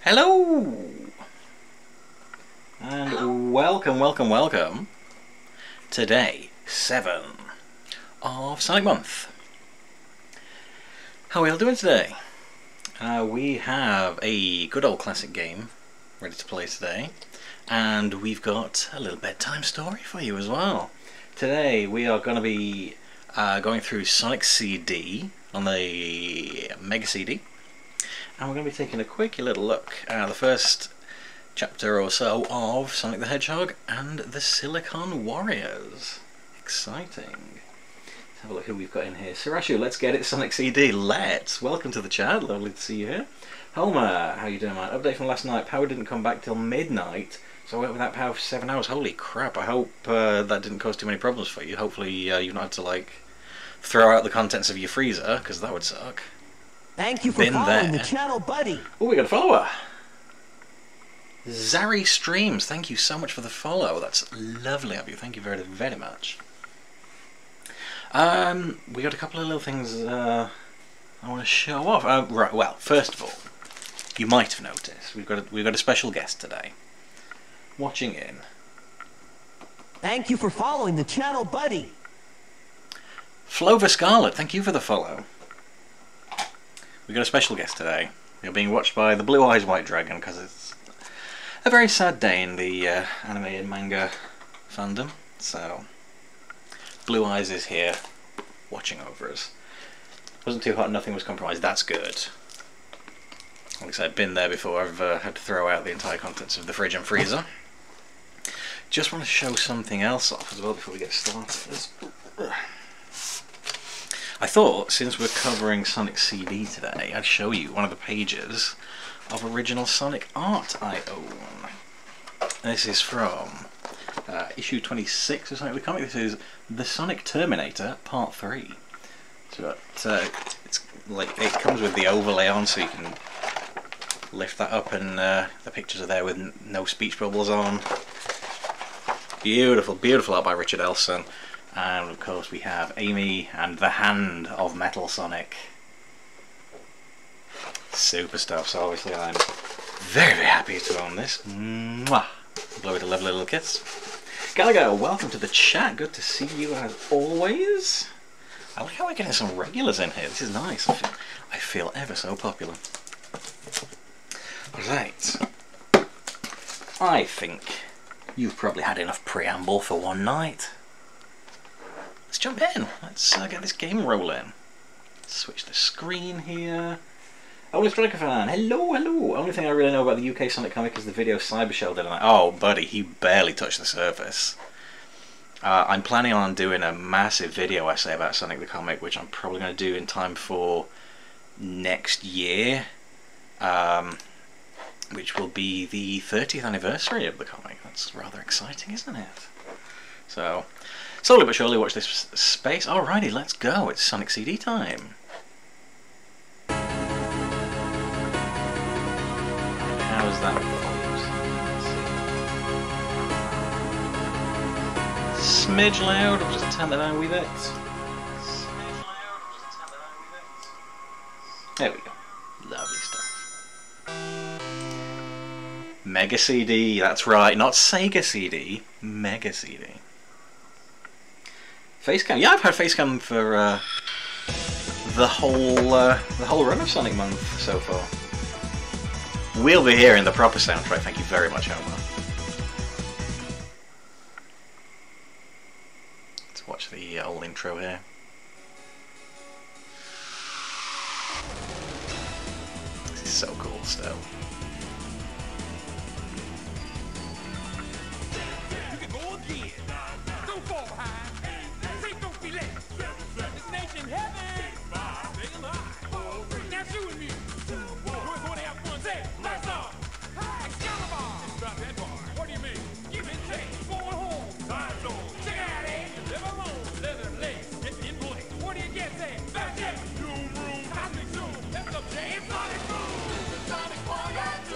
Hello! And welcome to day 7 of Sonic Month. How are we all doing today? We have a good old classic game ready to play today, and we've got a little bedtime story for you as well. Today we are going to be going through Sonic CD on the Mega CD, and we're going to be taking a quick little look at the first chapter or so of Sonic the Hedgehog and the Silicon Warriors. Exciting. Let's have a look who we've got in here. Sirashu, let's get it, Sonic CD, let's! Welcome to the chat, lovely to see you here. Homer, how you doing, man? Update from last night, power didn't come back till midnight, so I went without power for 7 hours. Holy crap, I hope that didn't cause too many problems for you. Hopefully you've not had to, like, throw out the contents of your freezer, because that would suck. Thank you for following the channel, buddy. Oh, we got a follower. Zari Streams, thank you so much for the follow. That's lovely of you. Thank you very, very much. We got a couple of little things I want to show off. Right. Well, first of all, you might have noticed we've got a special guest today, watching in. Thank you for following the channel, buddy. Flover Scarlet, thank you for the follow. We got a special guest today. You're being watched by the Blue Eyes White Dragon because it's a very sad day in the anime and manga fandom. So, Blue Eyes is here, watching over us. Wasn't too hot, nothing was compromised. That's good. Like I said, been there before. I've had to throw out the entire contents of the fridge and freezer. Just want to show something else off as well before we get started. I thought, since we're covering Sonic CD today, I'd show you one of the pages of original Sonic art I own. This is from issue 26 of Sonic the Comic. This is The Sonic Terminator Part 3. So it's like, it comes with the overlay on, so you can lift that up, and the pictures are there with no speech bubbles on. Beautiful, beautiful art by Richard Elson. And of course we have Amy and the Hand of Metal Sonic. Super stuff, so obviously I'm very, very happy to own this. Mwah! Blow it a lovely little kiss. Gallagher, welcome to the chat, good to see you as always. I like how we're getting some regulars in here, this is nice. I feel ever so popular. Right. I think you've probably had enough preamble for one night. Let's jump in. Let's get this game rolling. Switch the screen here. Only Striker fan. Hello, hello. Only thing I really know about the UK Sonic comic is the video Cybershell did. Oh, buddy, he barely touched the surface. I'm planning on doing a massive video essay about Sonic the comic, which I'm probably going to do in time for next year, which will be the 30th anniversary of the comic. That's rather exciting, isn't it? So, slowly but surely watch this space. Alrighty, let's go. It's Sonic CD time. How's that volume? Smidge loud. I'll just turn that down with it. There we go. Lovely stuff. Mega CD. That's right. Not Sega CD. Mega CD. Facecam. Yeah, I've had Facecam for the whole run of Sonic Month so far. We'll be hearing the proper soundtrack. Thank you very much, Homer. Let's watch the old intro here. This is so cool still. Sonic Warriors!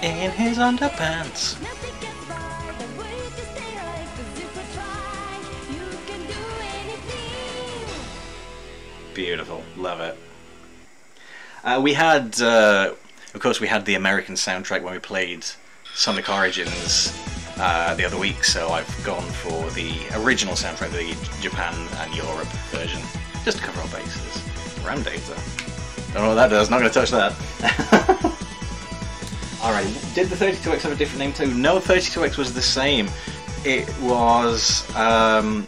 in his underpants. Beautiful, love it. We had, of course, we had the American soundtrack when we played Sonic Origins the other week, so I've gone for the original soundtrack, the Japan and Europe version, just to cover our bases. RAM data. Don't know what that does, not going to touch that. Alright, did the 32X have a different name too? No, 32X was the same. It was... oh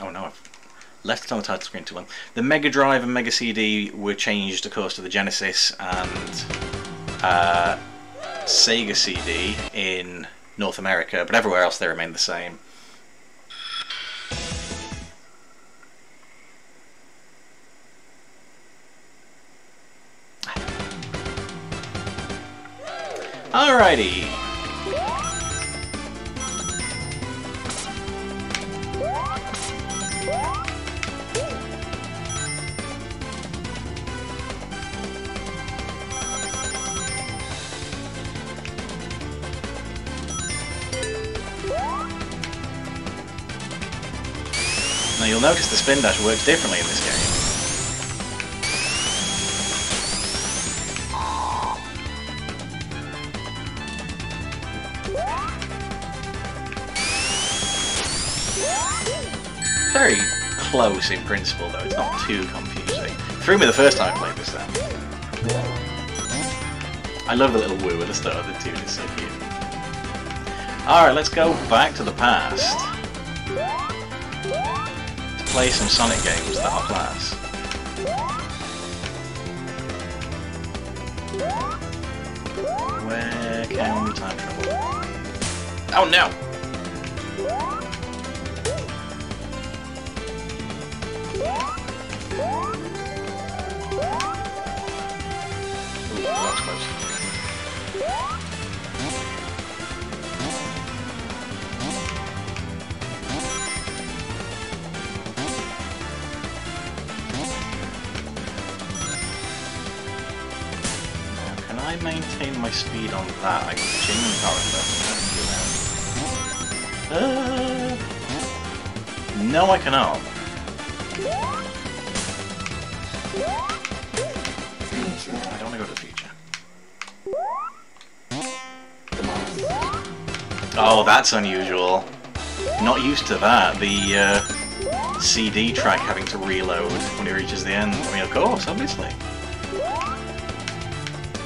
no, I've left it on the title screen too long. The Mega Drive and Mega CD were changed, of course, to the Genesis and Sega CD in North America, but everywhere else they remained the same. Alrighty. Now you'll notice the spin dash works differently in this game. Very close in principle though, it's not too confusing. Threw me the first time I played this then. I love the little woo at the start of the tune, it's so cute. Alright, let's go back to the past. To play some Sonic games that are class. Where can we time travel? Oh no! Ooh, that was close. Now, can I maintain my speed on that? I genuinely can't remember. No, I cannot. I don't want to go to the future. Oh, that's unusual. Not used to that. The CD track having to reload when it reaches the end. I mean, of course, obviously.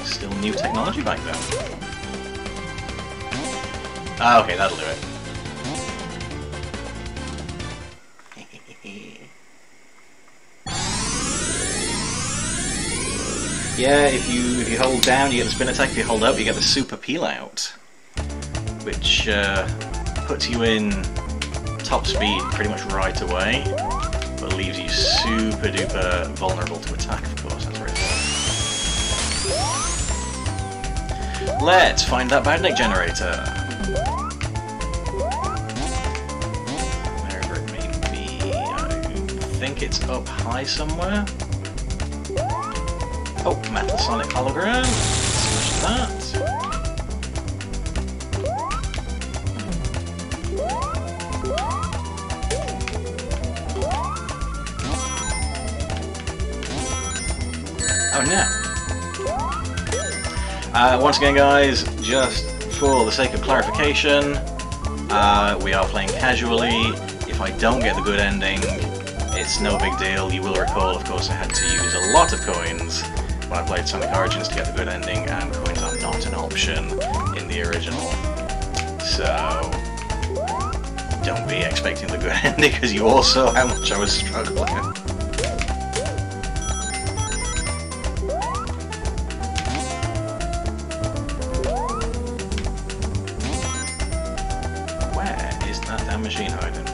Still new technology back then. Ah, okay, that'll do it. Yeah, if you hold down, you get the spin attack. If you hold up, you get the super peel out, which puts you in top speed pretty much right away, but leaves you super duper vulnerable to attack, of course. That's very cool. Let's find that Badnik generator. Wherever it may be, I think it's up high somewhere. Oh, Metal Sonic hologram. Smash that. Oh no. Once again, guys, just for the sake of clarification, we are playing casually. If I don't get the good ending, it's no big deal. You will recall, of course, I had to use a lot of coins when I played Sonic Origins to get the good ending, and coins are not an option in the original. So don't be expecting the good ending, because you all saw how much I was struggling. Where is that damn machine hiding?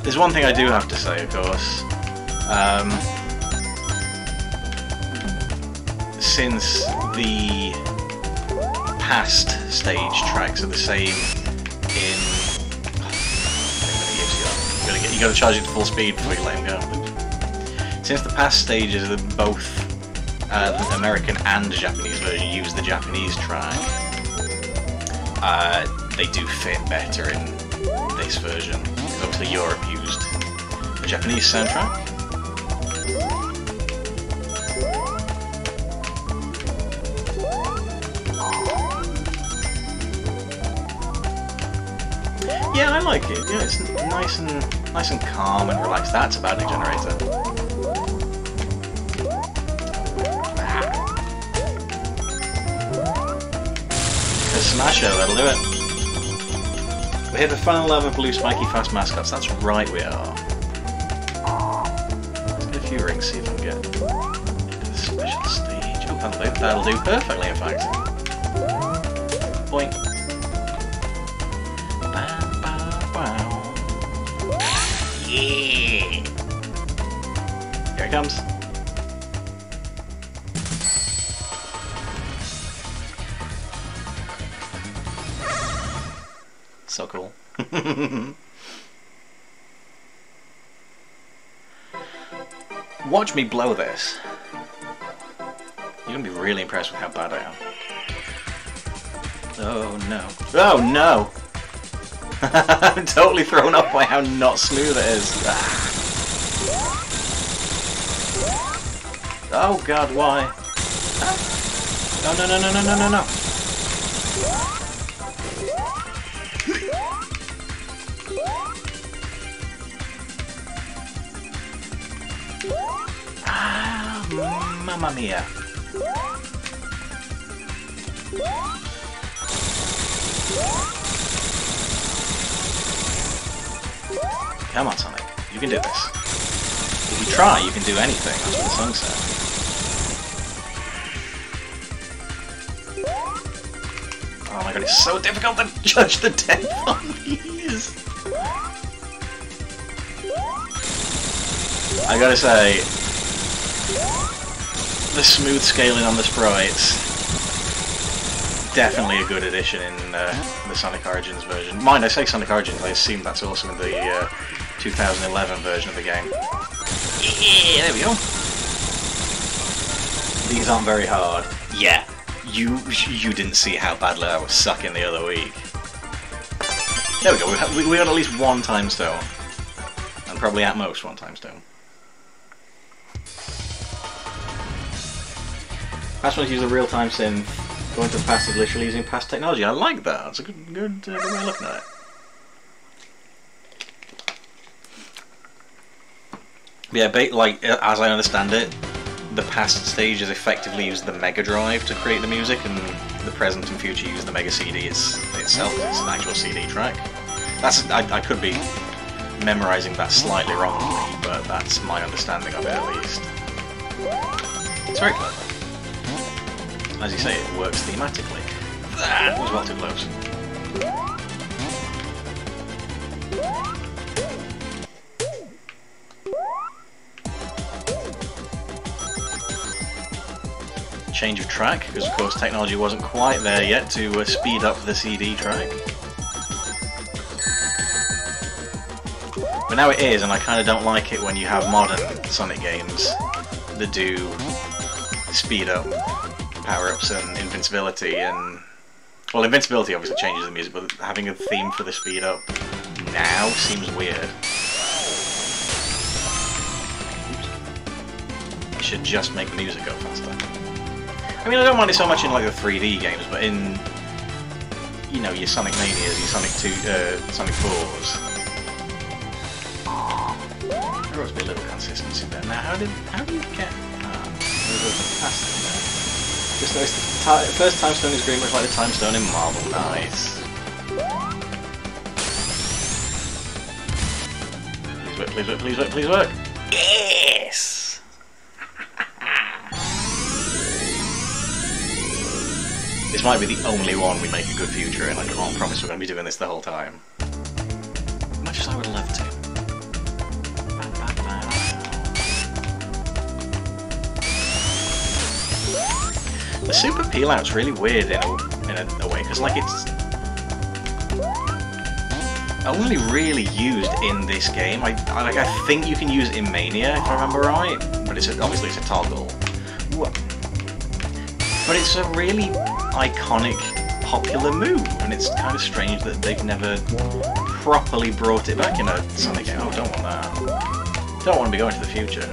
There's one thing I do have to say, of course. Since the past stage tracks are the same in... You gotta charge it to full speed before you let him go. Since the past stages are both the American and Japanese version use the Japanese track, they do fit better in this version, because obviously Europe used the Japanese soundtrack. Yeah, I like it. Yeah, it's nice and calm and relaxed. That's a Badnik generator. A smasher, that'll do it. We're here for final love of blue spiky fast mascots. That's right, we are. Let's get a few rings, see if I can get a special stage. Oh, that'll do perfectly, in fact. Boink. Yeah! Here it comes. So cool. Watch me blow this. You're gonna be really impressed with how bad I am. Oh no. Oh no! I'm totally thrown off by how not smooth it is. Oh god, why? No, no, no, no, no, no, no, no. Ah, mamma mia. Come on, Sonic. You can do this. If you try, you can do anything. That's what the song said. Oh my god, it's so difficult to judge the depth on these. I gotta say, the smooth scaling on the sprites, definitely a good addition in the Sonic Origins version. Mind, I say Sonic Origins, I assume that's also in the 2011 version of the game. Yeah, there we go. These aren't very hard. Yeah, you didn't see how badly I was sucking the other week. There we go, we got at least one time stone. And probably at most one time stone. Past ones use a real-time synth. Going to the past is literally using past technology. I like that. It's a good way of looking at it. Yeah, like as I understand it, the past stages effectively use the Mega Drive to create the music, and the present and future use the Mega CD itself. It's an actual CD track. I could be memorizing that slightly wrongly, but that's my understanding of it at least. It's very clever. As you say, it works thematically. That was well too close. Change of track, because of course technology wasn't quite there yet to speed up the CD track. But now it is, and I kind of don't like it when you have modern Sonic games that do speed up power-ups and invincibility, and well, invincibility obviously changes the music, but having a theme for the speed up now seems weird. It should just make the music go faster. I mean, I don't mind it so much in like the 3D games, but in, you know, your Sonic Manias, your Sonic 4s, there must be a little consistency there. Now, how do you get past it there? Just noticed the first time stone is green, much like the time stone in Marvel. Nice. Please work, please work, please work, please work. Yes! This might be the only one we make a good future in. I can't promise we're going to be doing this the whole time. As much as I would love to. The super peel out's really weird in in a way, because like it's only really used in this game. I think you can use it in Mania if I remember right, but obviously it's a toggle. But it's a really iconic, popular move, and it's kind of strange that they've never properly brought it back in a Sonic game. Oh, don't want that. Don't want to be going to the future.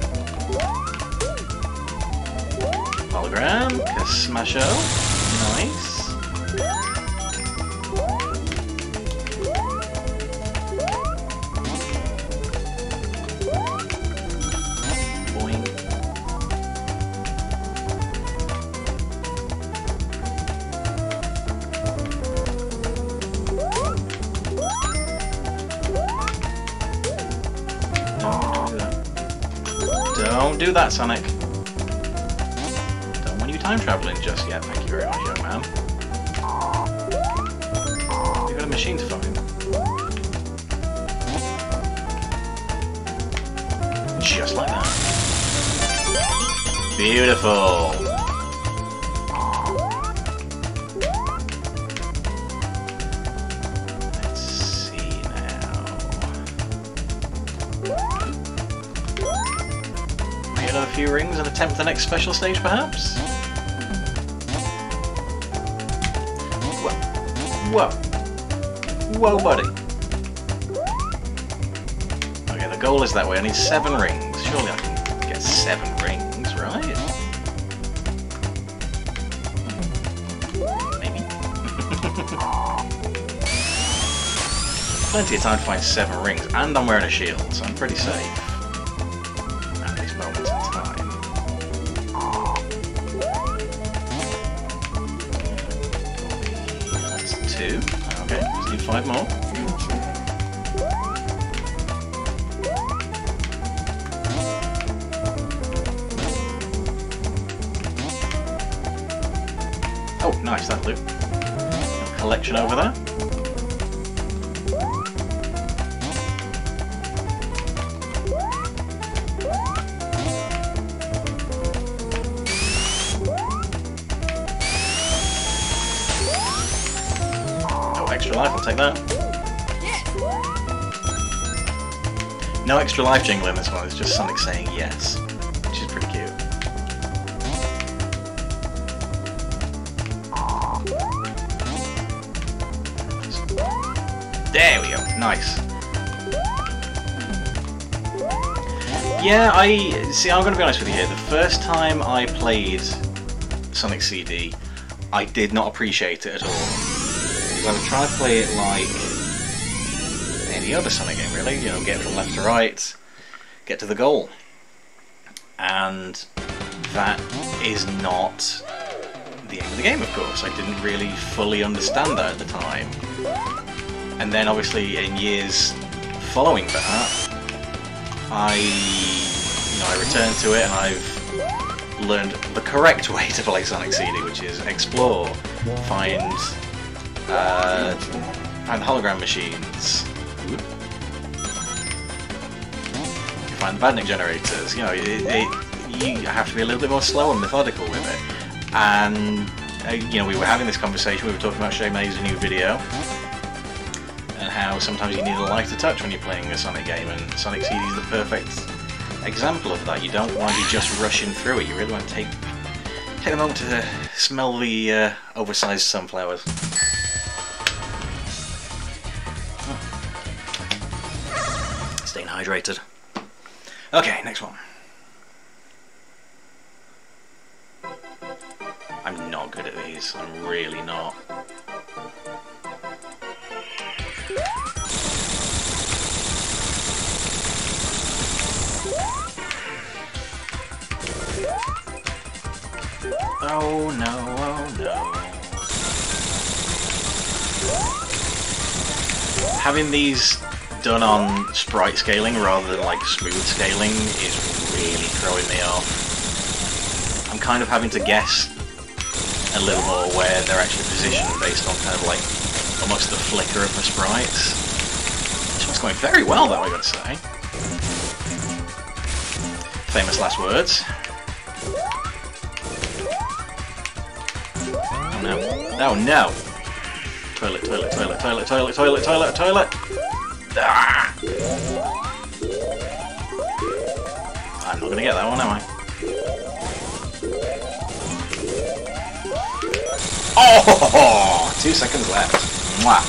Hologram, Smasho, nice. Boing. Don't do that, Sonic. Don't want you time traveling just yet. Thank you very much, young man. You've got a machine to find. Just like that. Beautiful. Let's see now. Get another few rings and attempt the next special stage, perhaps? Whoa. Whoa, buddy. Okay, the goal is that way. I need 7 rings. Surely I can get 7 rings, right? Maybe. Plenty of time to find 7 rings, and I'm wearing a shield, so I'm pretty safe. At these moments in time. That's 2. Okay, just need 5 more. Oh, nice, that loop. Collection over there. Oh, extra life, I'll take that. No extra life jingle in this one, it's just Sonic saying yes, which is pretty cute. There we go, nice. Yeah, I'm going to be honest with you here. The first time I played Sonic CD, I did not appreciate it at all. Because I would try to play it like any other Sonic game, really. You know, get from left to right, get to the goal. And that is not the aim of the game, of course. I didn't really fully understand that at the time. And then obviously in years following that, I returned to it and I've learned the correct way to play Sonic CD, which is explore, find hologram machines, find the Badnik generators. You know, you have to be a little bit more slow and methodical with it. And you know, we were having this conversation. We were talking about Shay May's new video. And how sometimes you need a lighter touch when you're playing a Sonic game, and Sonic CD is the perfect example of that. You don't want to be just rushing through it, you really want to take a moment to smell the oversized sunflowers. Staying hydrated. Okay, next one. I'm not good at these, I'm really not. Oh no, oh no. Having these done on sprite scaling rather than like smooth scaling is really throwing me off. I'm kind of having to guess a little more where they're actually positioned based on kind of like almost the flicker of the sprites. It's going very well though, I gotta say. Famous last words. Oh no. Oh no! Toilet, toilet, toilet, toilet, toilet, toilet, toilet, toilet! Ah! I'm not gonna get that one, am I? Oh! 2 seconds left. Mwah!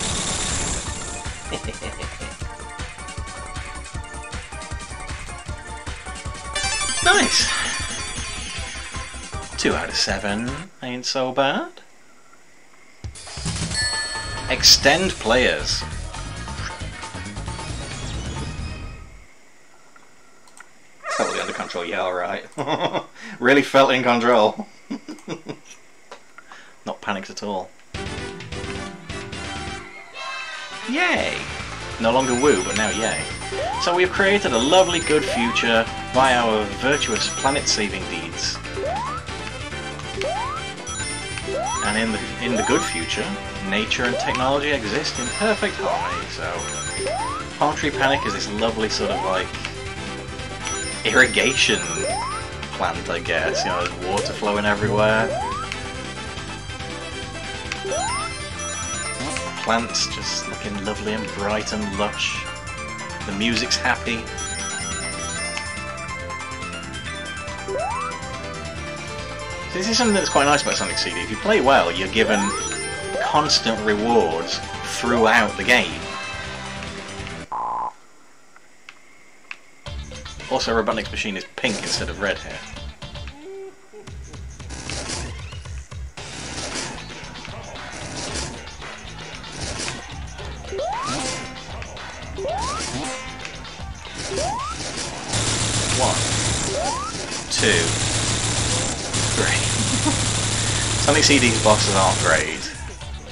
Nice! 2 out of 7 ain't so bad. Extend players. Totally under control, yeah, alright. Really felt in control. Not panicked at all. Yay! No longer woo, but now yay. So we've created a lovely good future by our virtuous planet-saving deeds. And in the good future, nature and technology exist in perfect harmony, so Palm Tree Panic is this lovely sort of like irrigation plant, I guess. You know, there's water flowing everywhere. Plants just looking lovely and bright and lush. The music's happy. So this is something that's quite nice about Sonic CD. If you play well, you're given constant rewards throughout the game. Also, Robotnik's machine is pink instead of red here. Sonic CD's bosses aren't great.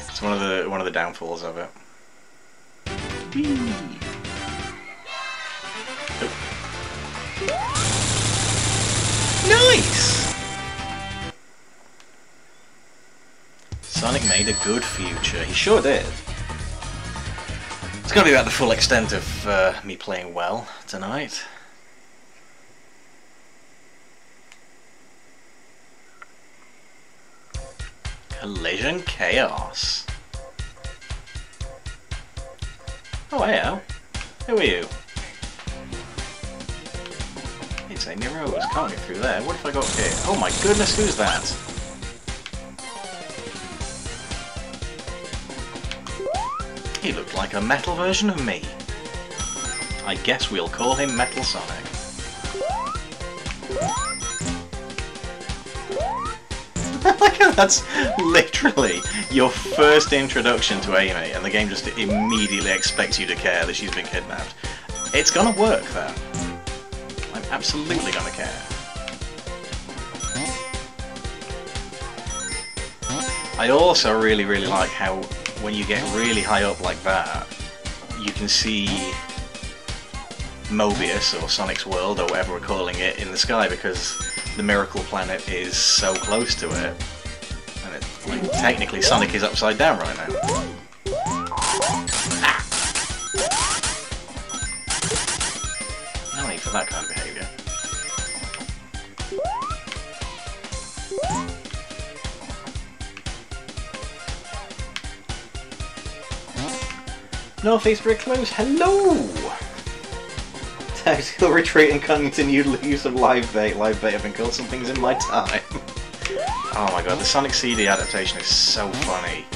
It's one of the downfalls of it. Whee! Oh. Nice! Sonic made a good future. He sure did. It's gonna be about the full extent of me playing well tonight. Collision Chaos. Oh, heyo. Who are you? It's Amy Rose. Can't get through there. What if I got hit? Oh my goodness, who's that? He looked like a metal version of me. I guess we'll call him Metal Sonic. That's literally your first introduction to Amy, and the game just immediately expects you to care that she's been kidnapped. It's gonna work, though. I'm absolutely gonna care. I also really like how when you get really high up like that, you can see Mobius, or Sonic's World, or whatever we're calling it, in the sky, because the Miracle Planet is so close to it. And like, technically Sonic is upside down right now. Ah. No need for that kind of behaviour. Northeast Brick Close, hello! Tactical retreat and continued use of live bait. Live bait have been called some things in my time. Oh my god, the Sonic CD adaptation is so funny.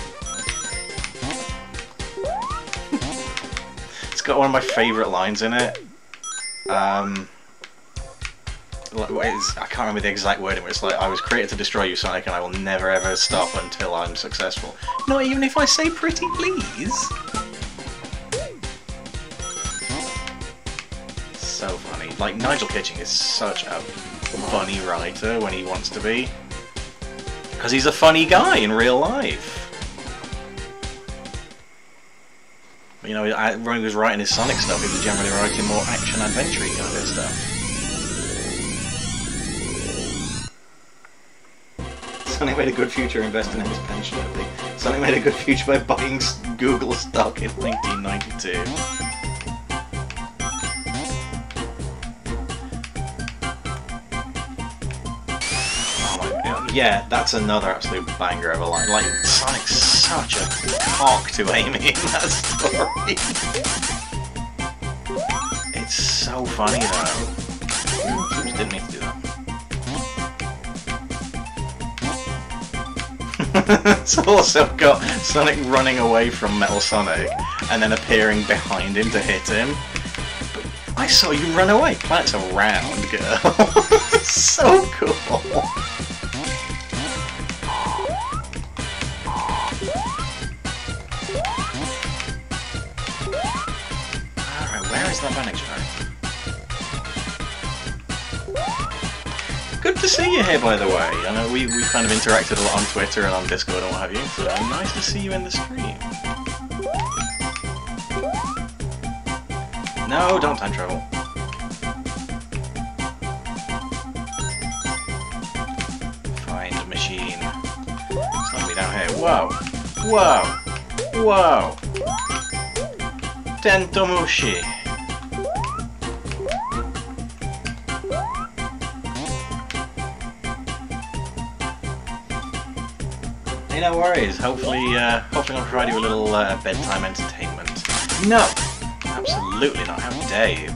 It's got one of my favourite lines in it. I can't remember the exact wording, but it's like, I was created to destroy you, Sonic, and I will never ever stop until I'm successful. Not even if I say pretty please. So funny. Like, Nigel Kitching is such a funny writer when he wants to be. Because he's a funny guy in real life. But, you know, when he was writing his Sonic stuff, he was generally writing more action-adventure kind of stuff. Sonic made a good future investing in his pension, I think. Sonic made a good future by buying Google stock in 1992. Yeah, that's another absolute banger of a line. Like, Sonic's such a cock to Amy in that story. It's so funny though. Oops, didn't mean to do that. It's also got Sonic running away from Metal Sonic and then appearing behind him to hit him. But I saw you run away. That's a round girl. So cool. Where is that bandage right? Good to see you here, by the way. I know we've kind of interacted a lot on Twitter and on Discord and what have you, so nice to see you in the stream. No, don't time travel. Find a machine. It's not me down here. Whoa! Whoa! Whoa! Tentomushi! Hey, no worries. Hopefully I'll provide you a little bedtime entertainment. No! Absolutely not. How dare you?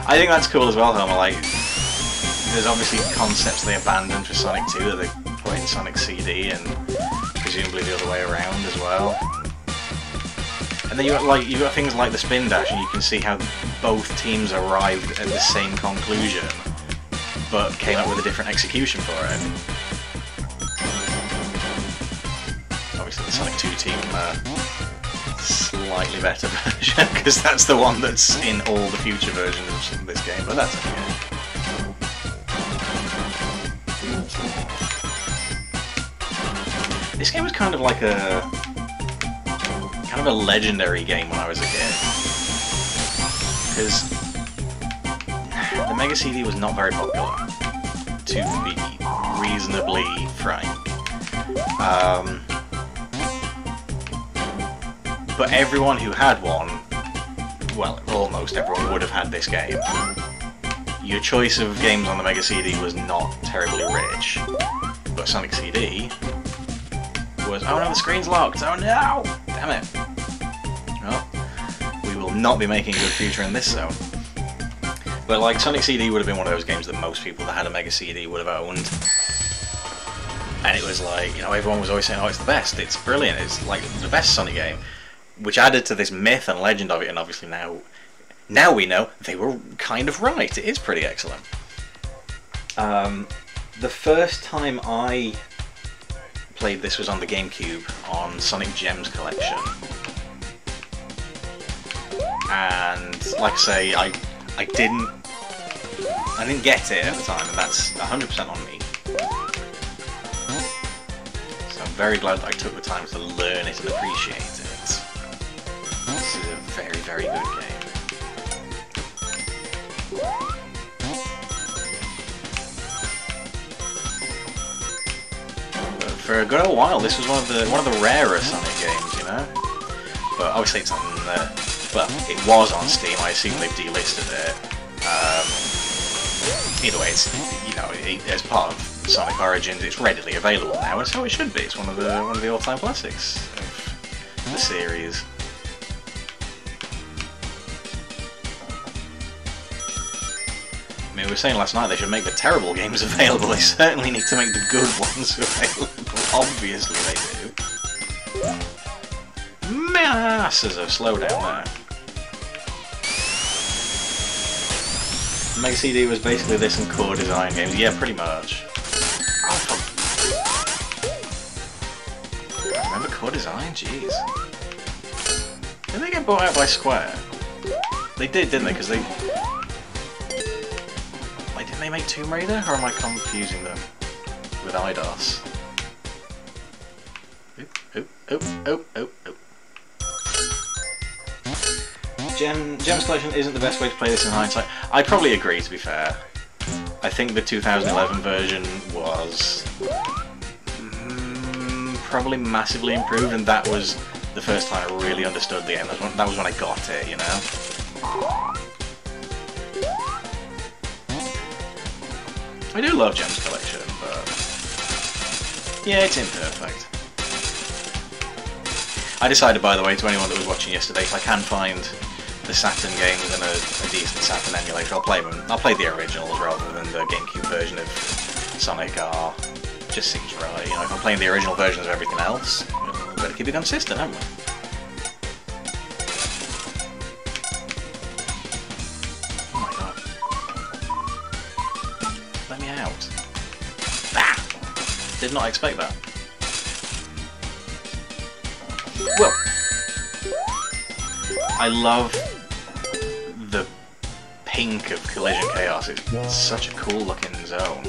I think that's cool as well, Homer. Like, there's obviously concepts they abandoned for Sonic 2 that they put in Sonic CD and presumably the other way around as well. And then you've got things like the spin dash, and you can see how both teams arrived at the same conclusion, but came up with a different execution for it. Obviously, the Sonic 2 team, slightly better version, because that's the one that's in all the future versions of this game, but that's okay. This game was kind of like a legendary game when I was a kid, because the Mega CD was not very popular, to be reasonably frank. But everyone who had one, well, almost everyone would have had this game. Your choice of games on the Mega CD was not terribly rich, but Sonic CD was, oh no, the screen's locked, oh no! Damn it. Well, we will not be making a good future in this zone. But like, Sonic CD would have been one of those games that most people that had a Mega CD would have owned. And it was like, you know, everyone was always saying, oh, it's the best, it's brilliant, it's like the best Sonic game. Which added to this myth and legend of it, and obviously now we know they were kind of right. It is pretty excellent. The first time I played this was on the GameCube on Sonic Gems Collection, and like I say, I didn't get it at the time, and that's 100% on me. So I'm very glad that I took the time to learn it and appreciate it. This is a very, very good game. But for a good old while, this was one of the rarer Sonic games, you know. But obviously, it's on. Well, it was on Steam. I assume they've delisted it. Either way, it's, you know, as part of Sonic Origins, it's readily available now, and so it should be. It's one of the all-time classics of the series. I mean, we were saying last night they should make the terrible games available. They certainly need to make the good ones available. Obviously they do. Masses of slowdown there. Mega CD was basically this and core design games. Yeah, pretty much. Oh, I remember core design? Jeez. Didn't they get bought out by Square? They did, didn't they? Because they... Didn't they make Tomb Raider, or am I confusing them with Eidos? Oop. Gems Collection isn't the best way to play this in hindsight. I'd probably agree, to be fair. I think the 2011 version was probably massively improved, and that was the first time I really understood the game. That was when I got it, you know? I do love Gems Collection, but Yeah, it's imperfect. I decided, by the way, to anyone that was watching yesterday, if I can find the Saturn games and a decent Saturn emulator, I'll play them. I'll play the originals rather than the GameCube version of Sonic R. Just seems right. You know, if I'm playing the original versions of everything else, we better keep it consistent, haven't we? Oh my god. Let me out. Ah! Did not expect that. Whoa! I love the pink of Collision Chaos. It's such a cool looking zone.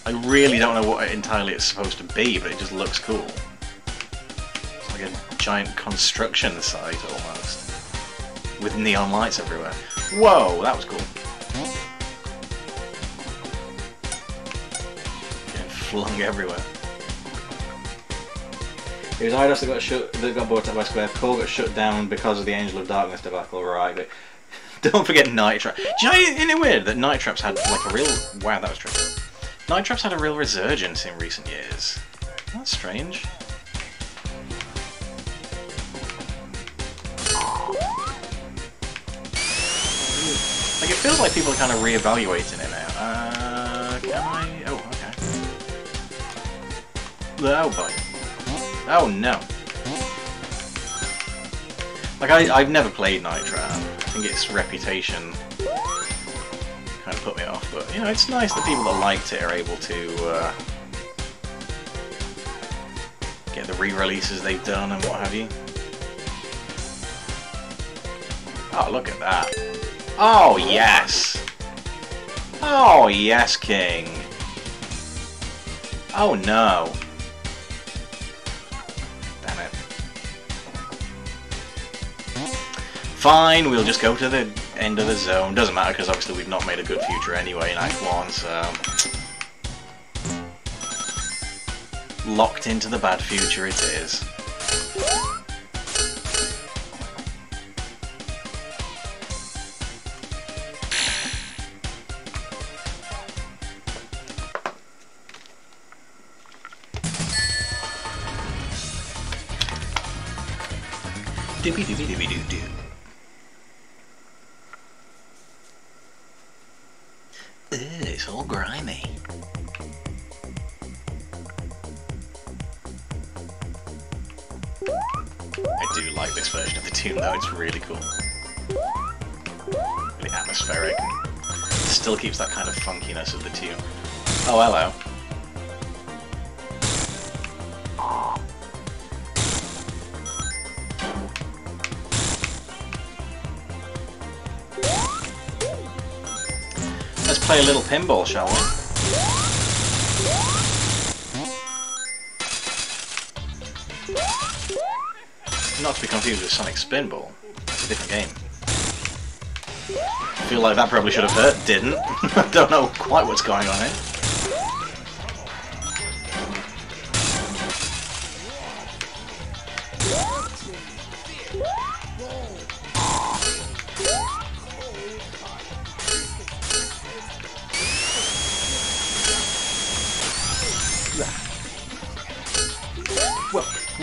I really don't know what entirely it's supposed to be, but it just looks cool. It's like a giant construction site almost, with neon lights everywhere. Whoa, that was cool. Getting flung everywhere. It was Eidos that got bought up by Square. Core got shut down because of the Angel of Darkness debacle, right? But don't forget Night Trap. Do you know, isn't it weird that Night Trap's had like a real... Wow, that was tricky. Night Trap's had a real resurgence in recent years. That's strange. Like, it feels like people are kind of re-evaluating it now. Can I... Oh, okay. Oh, boy. Oh, no. Like, I've never played Night Trap. I think its reputation kind of put me off, but, you know, it's nice that people that liked it are able to get the re-releases they've done and what have you. Oh, look at that. Oh, yes! Oh, yes, King! Oh, no. Damn it. Fine, we'll just go to the end of the zone. Doesn't matter, because obviously we've not made a good future anyway in Act 1, so... Locked into the bad future it is. Doobie doobie doobie doo doo. It's all grimy. I do like this version of the tune though, it's really cool. Really atmospheric. Still keeps that kind of funkiness of the tune. Oh, hello. Let's play a little pinball, shall we? Not to be confused with Sonic Spinball. It's a different game. I feel like that probably should have hurt. Didn't. I don't know quite what's going on here.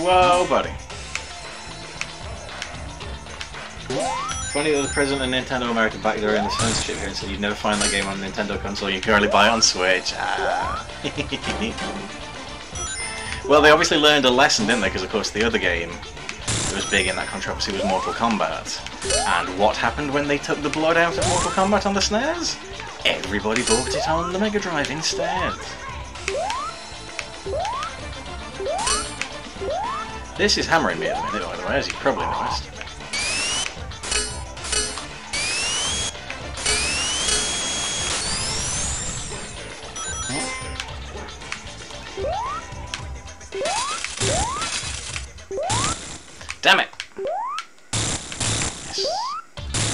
Whoa, buddy. Funny that the president of Nintendo America backed her in the censorship here and said you'd never find that game on a Nintendo console, you can only buy it on Switch. Ah. Well, they obviously learned a lesson, didn't they? Because, of course, the other game that was big in that controversy was Mortal Kombat. And what happened when they took the blood out of Mortal Kombat on the SNES? Everybody bought it on the Mega Drive instead. This is hammering me at the minute, by the way, as you probably noticed. Damn it!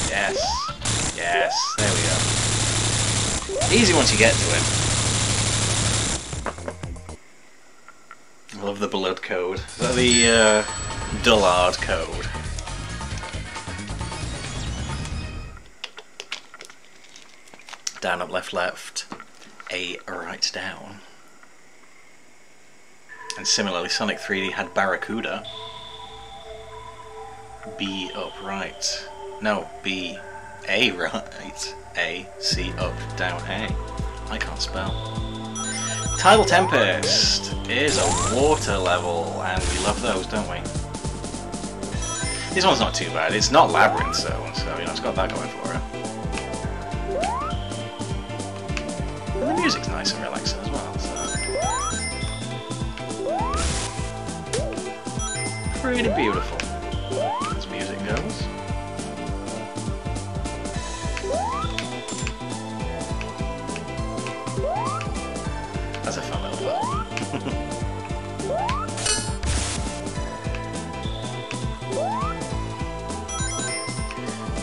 Yes. Yes. Yes. There we go. Easy once you get to it. I love the blood code. Is that the Dullard code? down, up, left, left, A, right, down. And similarly, Sonic 3D had Barracuda. B, up, right. No, B, A, right. A, C, up, down, A. I can't spell. Tidal Tempest is a water level, and we love those, don't we? This one's not too bad. It's not Labyrinth Zone, so you know it's got that going for it. And the music's nice and relaxing as well, so pretty beautiful as music goes. That's a fun little level.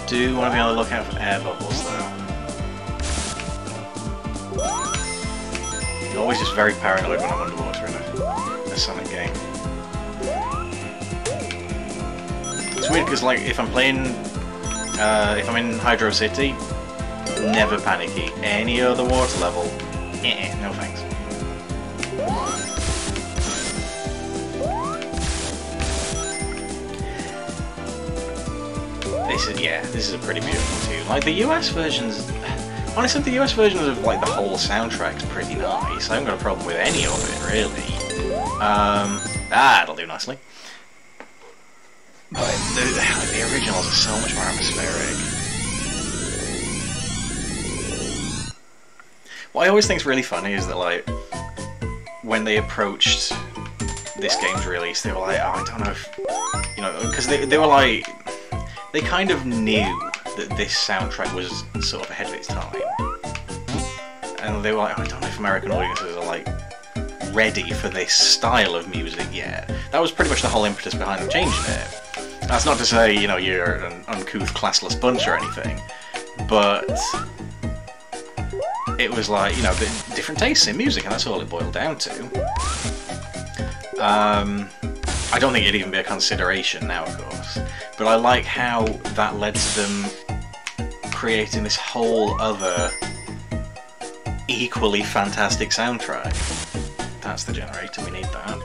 Do want to be on the lookout for air bubbles though. I'm always just very paranoid when I'm underwater in a Sonic game. It's weird because like if I'm playing, if I'm in Hydro City, never panicky. Any other water level, no thanks. This is a pretty beautiful tune. Like the US versions, honestly, the US versions of like the whole soundtrack's pretty nice. I haven't got a problem with any of it really. That'll do nicely. But the originals are so much more atmospheric. What I always think is really funny is that like when they approached this game's release, they were like, oh, I don't know if, you know, because they were like, they kind of knew that this soundtrack was sort of ahead of its time. And they were like, oh, I don't know if American audiences are like ready for this style of music yet. That was pretty much the whole impetus behind them changing it. That's not to say, you know, you're an uncouth, classless bunch or anything, but it was like, you know, different tastes in music, and that's all it boiled down to. I don't think it'd even be a consideration now, of course, but I like how that led to them creating this whole other equally fantastic soundtrack. That's the generator, we need that.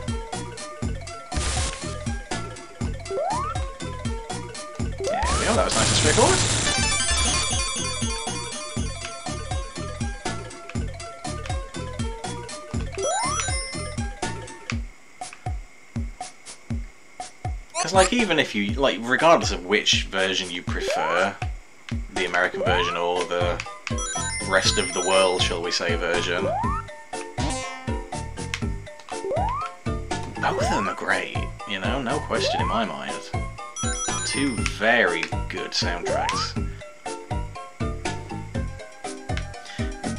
There we go, that was nice and straightforward. Because, like, even if you, like, regardless of which version you prefer, the American version or the rest of the world, shall we say, version, both of them are great, you know, no question in my mind. Two very good soundtracks.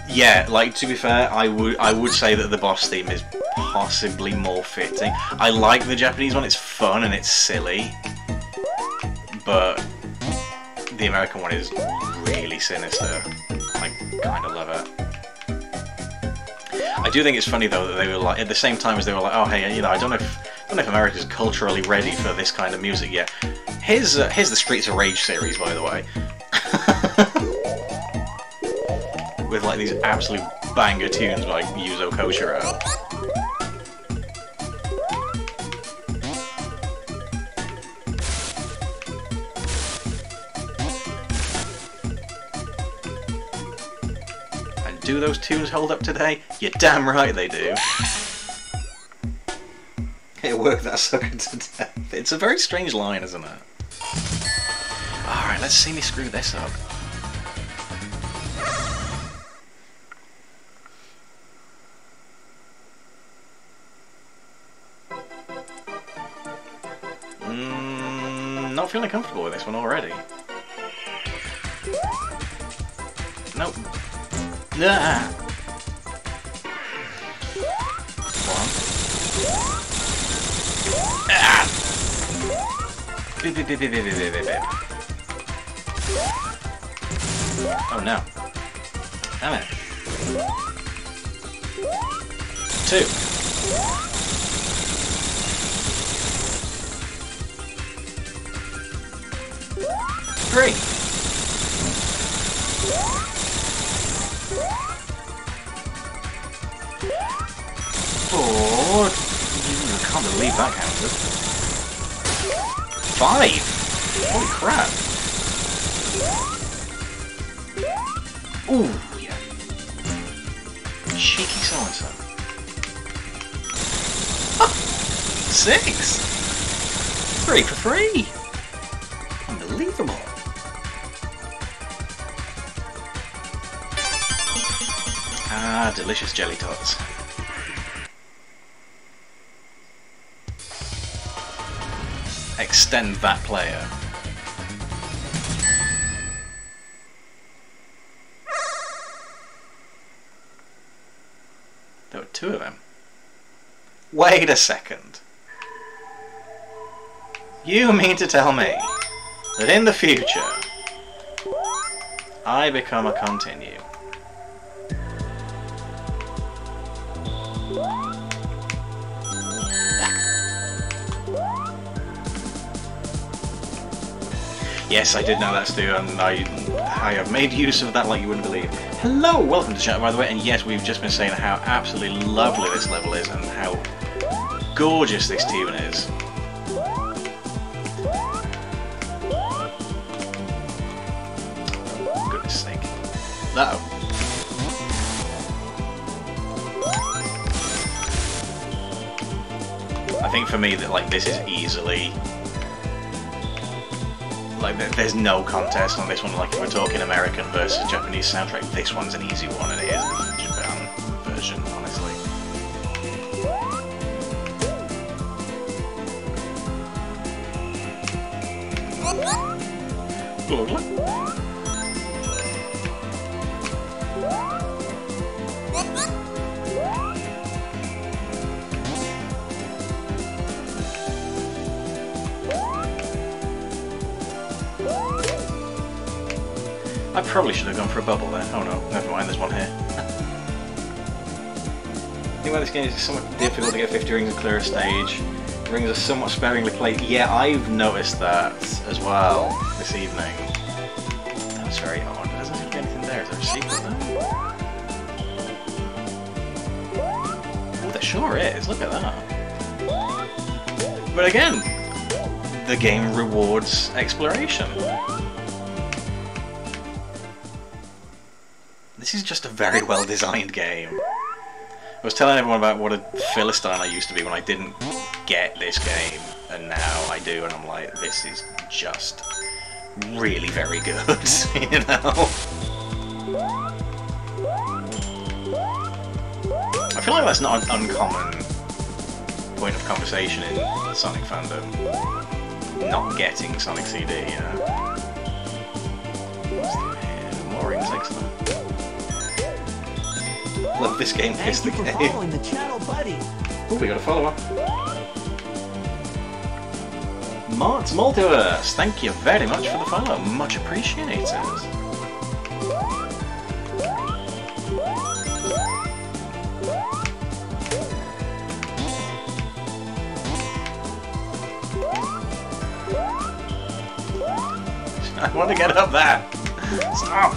Yeah, like, to be fair, I would say that the boss theme is possibly more fitting. I like the Japanese one, it's fun and it's silly, but the American one is really sinister. I kind of love it. I do think it's funny though that they were like, at the same time as they were like, oh hey, you know, I don't know if America's culturally ready for this kind of music yet. Here's the Streets of Rage series, by the way. With like these absolute banger tunes by Yuzo Koshiro. And do those tunes hold up today? You're damn right they do. It worked that sucker to death. It's a very strange line, isn't it? Alright, let's see me screw this up. Not feeling comfortable with this one already. Nope. Nah. One. Ah. Beep, beep, beep, beep, beep, beep, beep, beep. Oh no. Damn it. 2. 3. reward. I can't believe that counted. 5! Holy crap. Ooh, yeah. Cheeky so-and-so. 6! 3 for free! Unbelievable. Ah, delicious jelly tots. Extend that player. There were 2 of them. Wait a second. You mean to tell me that in the future I become a continue? Yes, I did know that, Stu, and I have made use of that like you wouldn't believe. Hello, welcome to chat, by the way, and yes, we've just been saying how absolutely lovely this level is and how gorgeous this tune is. For goodness sake. Uh-oh. I think for me that like this is easily like there's no contest on this one. Like if we're talking American versus Japanese soundtrack, this one's an easy one, and it is the Japan version, honestly. I probably should have gone for a bubble there. Oh no, never mind, there's one here. I think why this game is somewhat difficult to get 50 rings and clear a stage. Rings are somewhat sparingly played. Yeah, I've noticed that as well this evening. That was very odd. There doesn't seem to be anything there. Is there a secret there? Oh, there sure is. Look at that. But again, the game rewards exploration. This is just a very well designed game. I was telling everyone about what a Philistine I used to be when I didn't get this game, and now I do, and I'm like, this is just really very good, you know? I feel like that's not an uncommon point of conversation in Sonic fandom. Not getting Sonic CD, you know? More rings, excellent. Love this game, piss the game. Thank you for following the channel, buddy. Oh, we got a follower. Mart's Multiverse, thank you very much for the follow. Much appreciated. I want to get up there. Stop.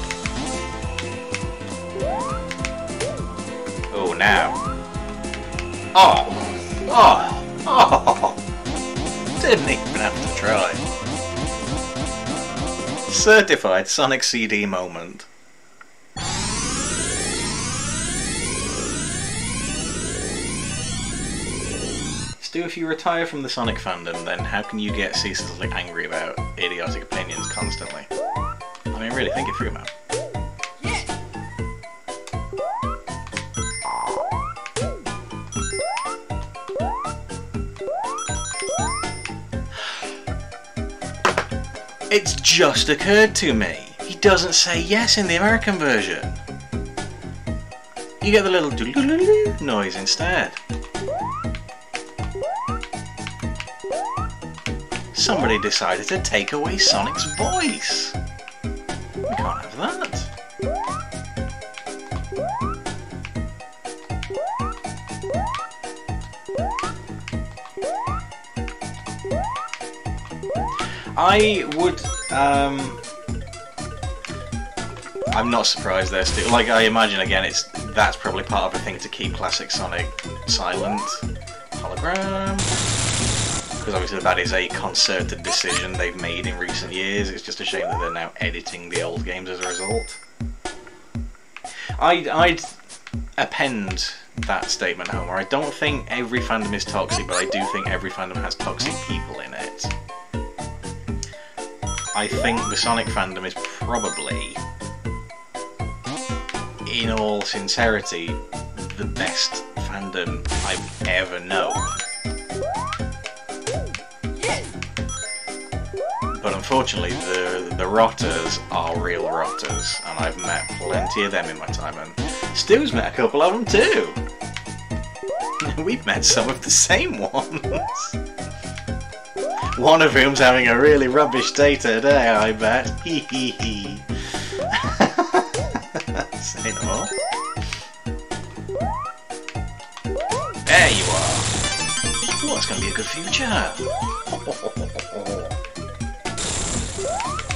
Oh, now. Oh! Oh! Oh! Didn't even have to try. Certified Sonic CD moment. Stu, if you retire from the Sonic fandom, then how can you get ceaselessly angry about idiotic opinions constantly? I mean, really, think it through, man. It's just occurred to me. He doesn't say yes in the American version. You get the little doo-doo-doo-doo noise instead. Somebody decided to take away Sonic's voice. We can't have that. I would, I'm not surprised there, Stu. Like, I imagine, again, that's probably part of the thing to keep classic Sonic silent. program. Because obviously that is a concerted decision they've made in recent years. It's just a shame that they're now editing the old games as a result. I'd append that statement, Homer. I don't think every fandom is toxic, but I do think every fandom has toxic people in it. I think the Sonic fandom is probably, in all sincerity, the best fandom I've ever known. But unfortunately, the rotters are real rotters, and I've met plenty of them in my time, and Stu's met a couple of them too! We've met some of the same ones! One of whom's having a really rubbish day today, I bet. Hee hee hee. Say no more. There you are! Oh, it's going to be a good future!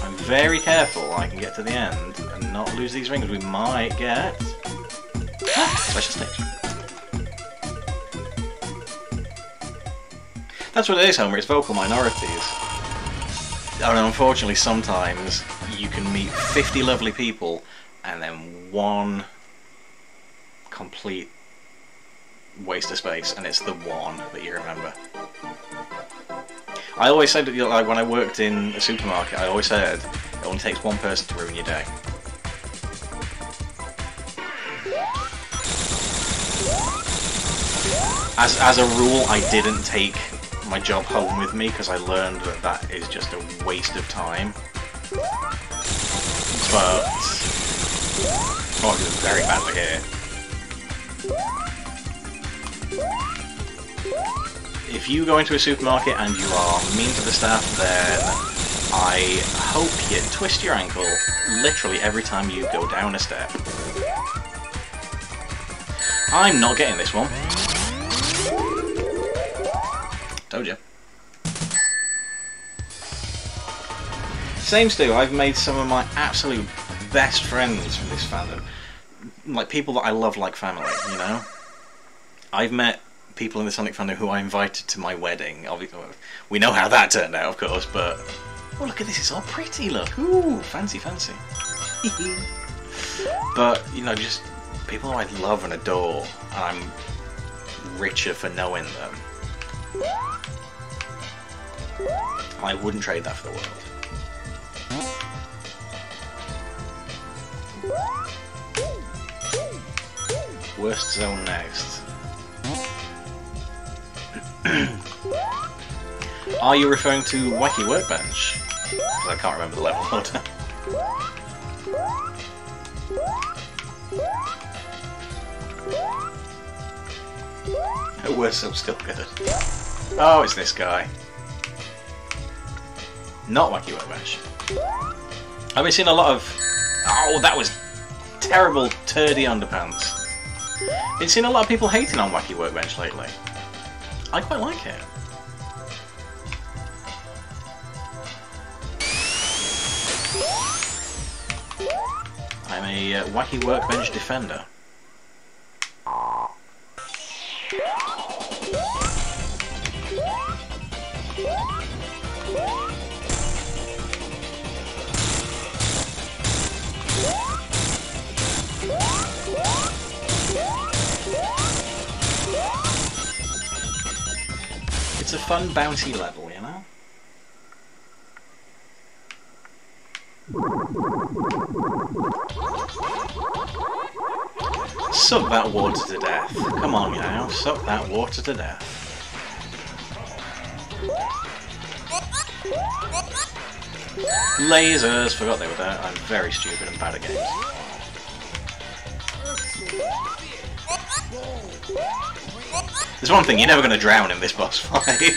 I'm very careful I can get to the end and not lose these rings. We might get... special stage. That's what it is, Homer, it's vocal minorities. And unfortunately sometimes you can meet 50 lovely people and then one complete waste of space, and it's the one that you remember. I always said that, like, when I worked in a supermarket, I always said it only takes one person to ruin your day. As a rule, I didn't take my job home with me because I learned that that is just a waste of time. But oh, I did very badly here. If you go into a supermarket and you are mean to the staff, then I hope you twist your ankle literally every time you go down a step. I'm not getting this one. Told you. Same Stu, I've made some of my absolute best friends from this fandom. Like, people that I love like family, you know? I've met people in the Sonic fandom who I invited to my wedding. Obviously, we know how that turned out, of course, but... oh, look at this, it's all pretty, look. Ooh, fancy, fancy. But, you know, just people who I love and adore, and I'm richer for knowing them. I wouldn't trade that for the world. Worst zone next. Are you referring to Wacky Workbench? Because I can't remember the level order. We're so still good. Oh, it's this guy. Not Wacky Workbench. I've been seeing a lot of... oh, that was terrible turdy underpants. Been seeing a lot of people hating on Wacky Workbench lately. I quite like it. I'm a Wacky Workbench defender. It's a fun, bouncy level, you know? Suck that water to death. Come on now, suck that water to death. Lasers! Forgot they were there. I'm very stupid and bad at games. There's one thing, you're never going to drown in this boss fight.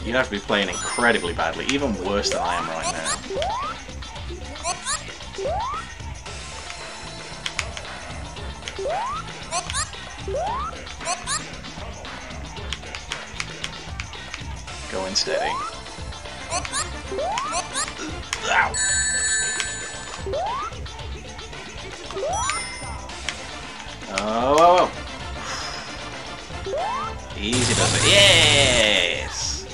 You have to be playing incredibly badly, even worse than I am right now. Going steady. Ow! Oh, oh, oh. Easy does it. Yes!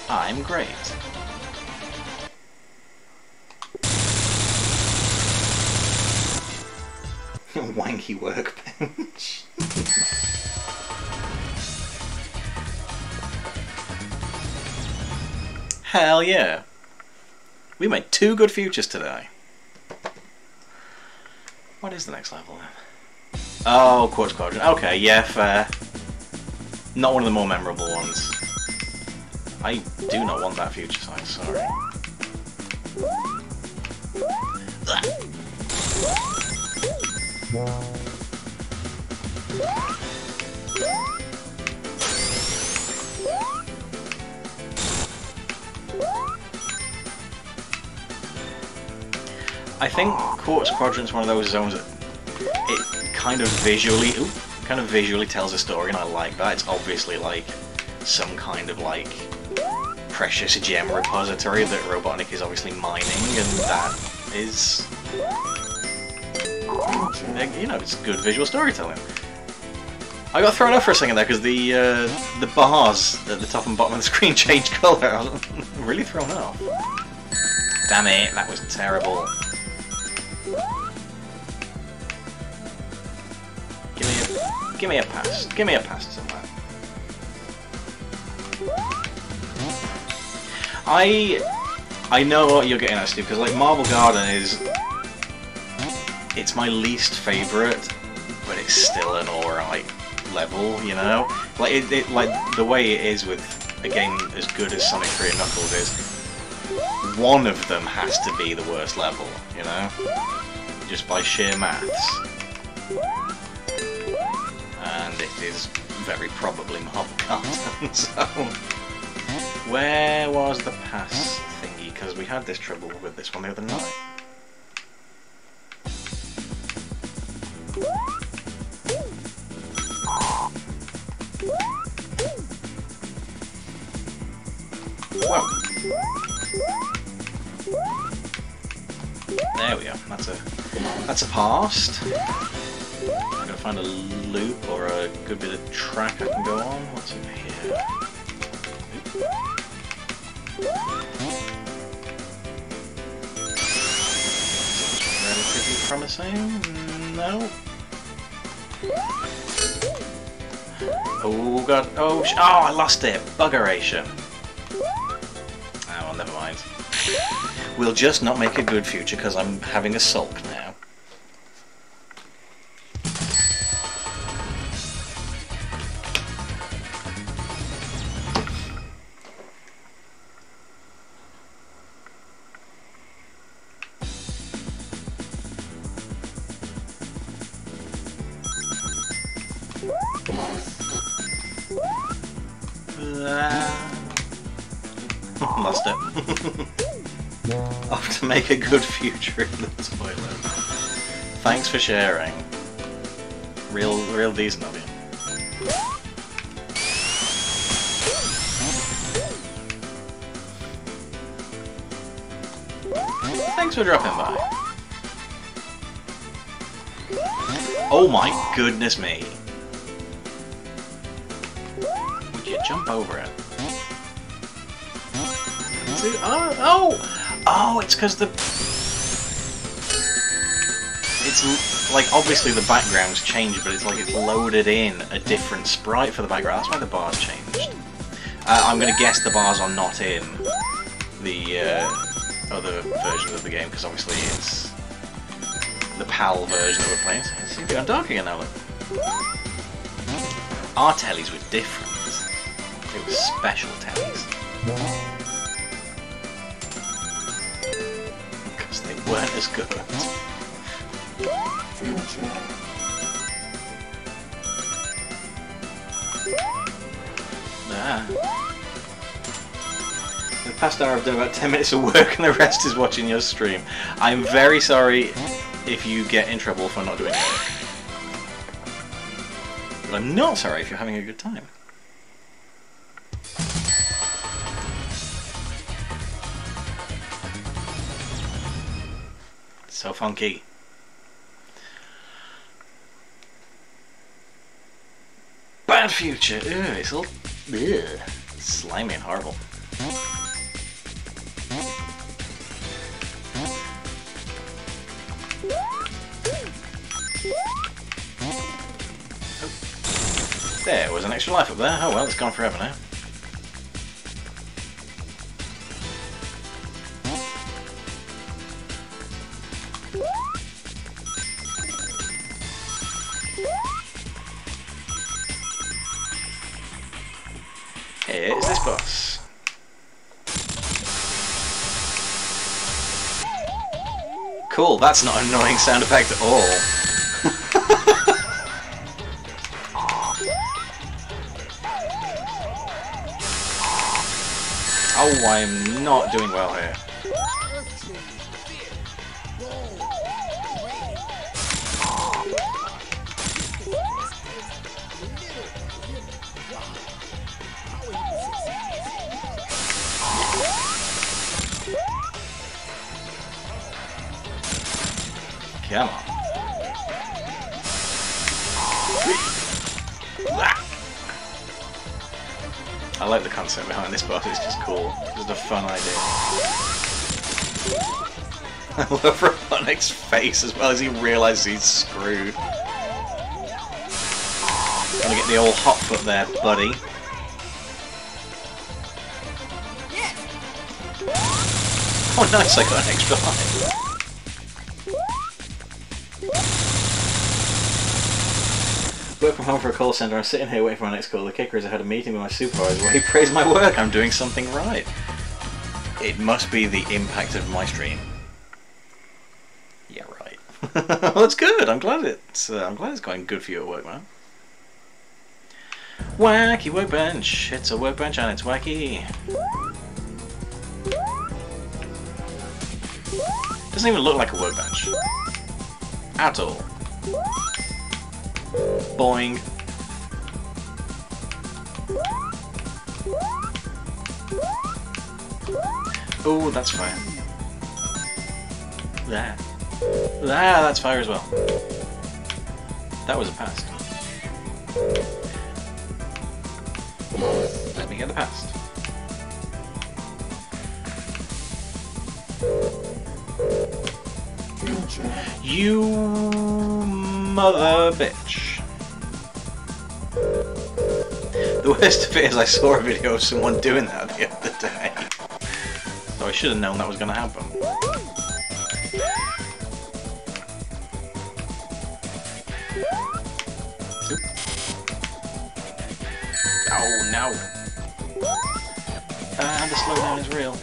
I'm great. Wanky workbench. Hell yeah. We made 2 good futures today. What is the next level then? Oh, Quartz Quadrant. Okay, yeah, fair. Not one of the more memorable ones. I do not want that future sign, sorry. I think Quartz Quadrant's one of those zones that it kind of visually tells a story, and I like that. It's obviously like some kind of like precious gem repository that Robotnik is obviously mining, and that is, you know, it's good visual storytelling. I got thrown off for a second there because the bars at the top and bottom of the screen changed colour. I was really thrown off. Damn it, that was terrible. Give me a pass. Give me a pass to that. I know what you're getting at, Steve, because like Marble Garden is, it's my least favourite, but it's still an alright level, you know? Like it like the way it is with a game as good as Sonic 3 and Knuckles is, one of them has to be the worst level, you know? Just by sheer maths. And it is very probably Marble Garden, so... Where was the pass thingy? Because we had this trouble with this one the other night. Whoa. There we go. That's a past. I'm gonna find a loop or a good bit of track I can go on. What's in here? Relatively promising. No. Oh god. Oh, I lost it. Buggeration. Oh, well, never mind. We'll just not make a good future because I'm having a sulk now. Lost it. Off to make a good future in the toilet. Thanks for sharing. Real decent of you. Thanks for dropping by. Oh my goodness me. Would you jump over it? Oh, it's because it's like obviously the background's changed, but it's like it's loaded in a different sprite for the background. That's why the bars changed. I'm gonna guess the bars are not in the other versions of the game because obviously it's the PAL version that we're playing. So it seems to go dark again now. Look. Our tellies were different. They were special tellies. Because they weren't as good. The past hour I've done about 10 minutes of work and the rest is watching your stream. I'm very sorry if you get in trouble for not doing it. But I'm not sorry if you're having a good time. So funky. bad future. Ew, it's all slimy and horrible. There was an extra life up there. Oh well, it's gone forever now. Here's this boss. Cool, that's not an annoying sound effect at all. Oh, I am not doing well here. Come on. I like the concept behind this boss, it's just cool. It's just a fun idea. I love Robotnik's face as well as he realises he's screwed. Gonna get the old hot foot there, buddy. Oh nice, I got an extra life. Work from home for a call centre. I'm sitting here waiting for my next call. The kicker is I had a meeting with my supervisor where he praised my work. I'm doing something right. It must be the impact of my stream. Yeah, right. Well, that's good. I'm glad it's going good for you at work, man. Wacky workbench. It's a workbench and it's wacky. Doesn't even look like a workbench at all. Boing. Oh, that's fire. There. Ah, that's fire as well. That was a past. Let me get the past. You mother bitch. The worst of it is I saw a video of someone doing that the other day. So I should have known that was going to happen. Oh no! And the slowdown is real.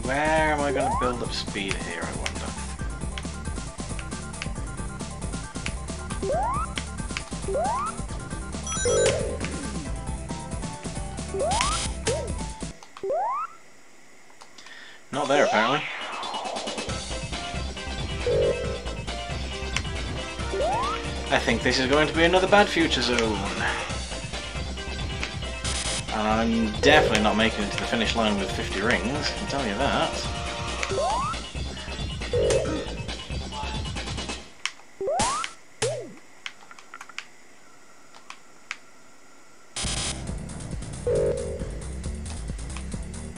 Where am I going to build up speed here, I wonder? Not there, apparently. I think this is going to be another bad future zone. And I'm definitely not making it to the finish line with 50 rings, I can tell you that.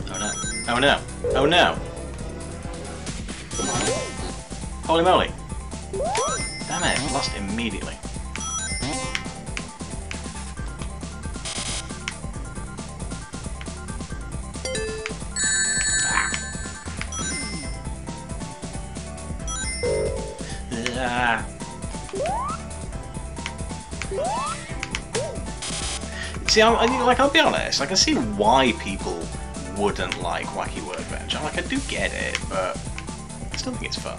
Oh no. Oh no. Oh no. Holy moly. Damn it, I lost immediately. See, I'll be honest, I can see why people wouldn't like Wacky Workbench. challenge. I'm like, I do get it, but I still think it's fun.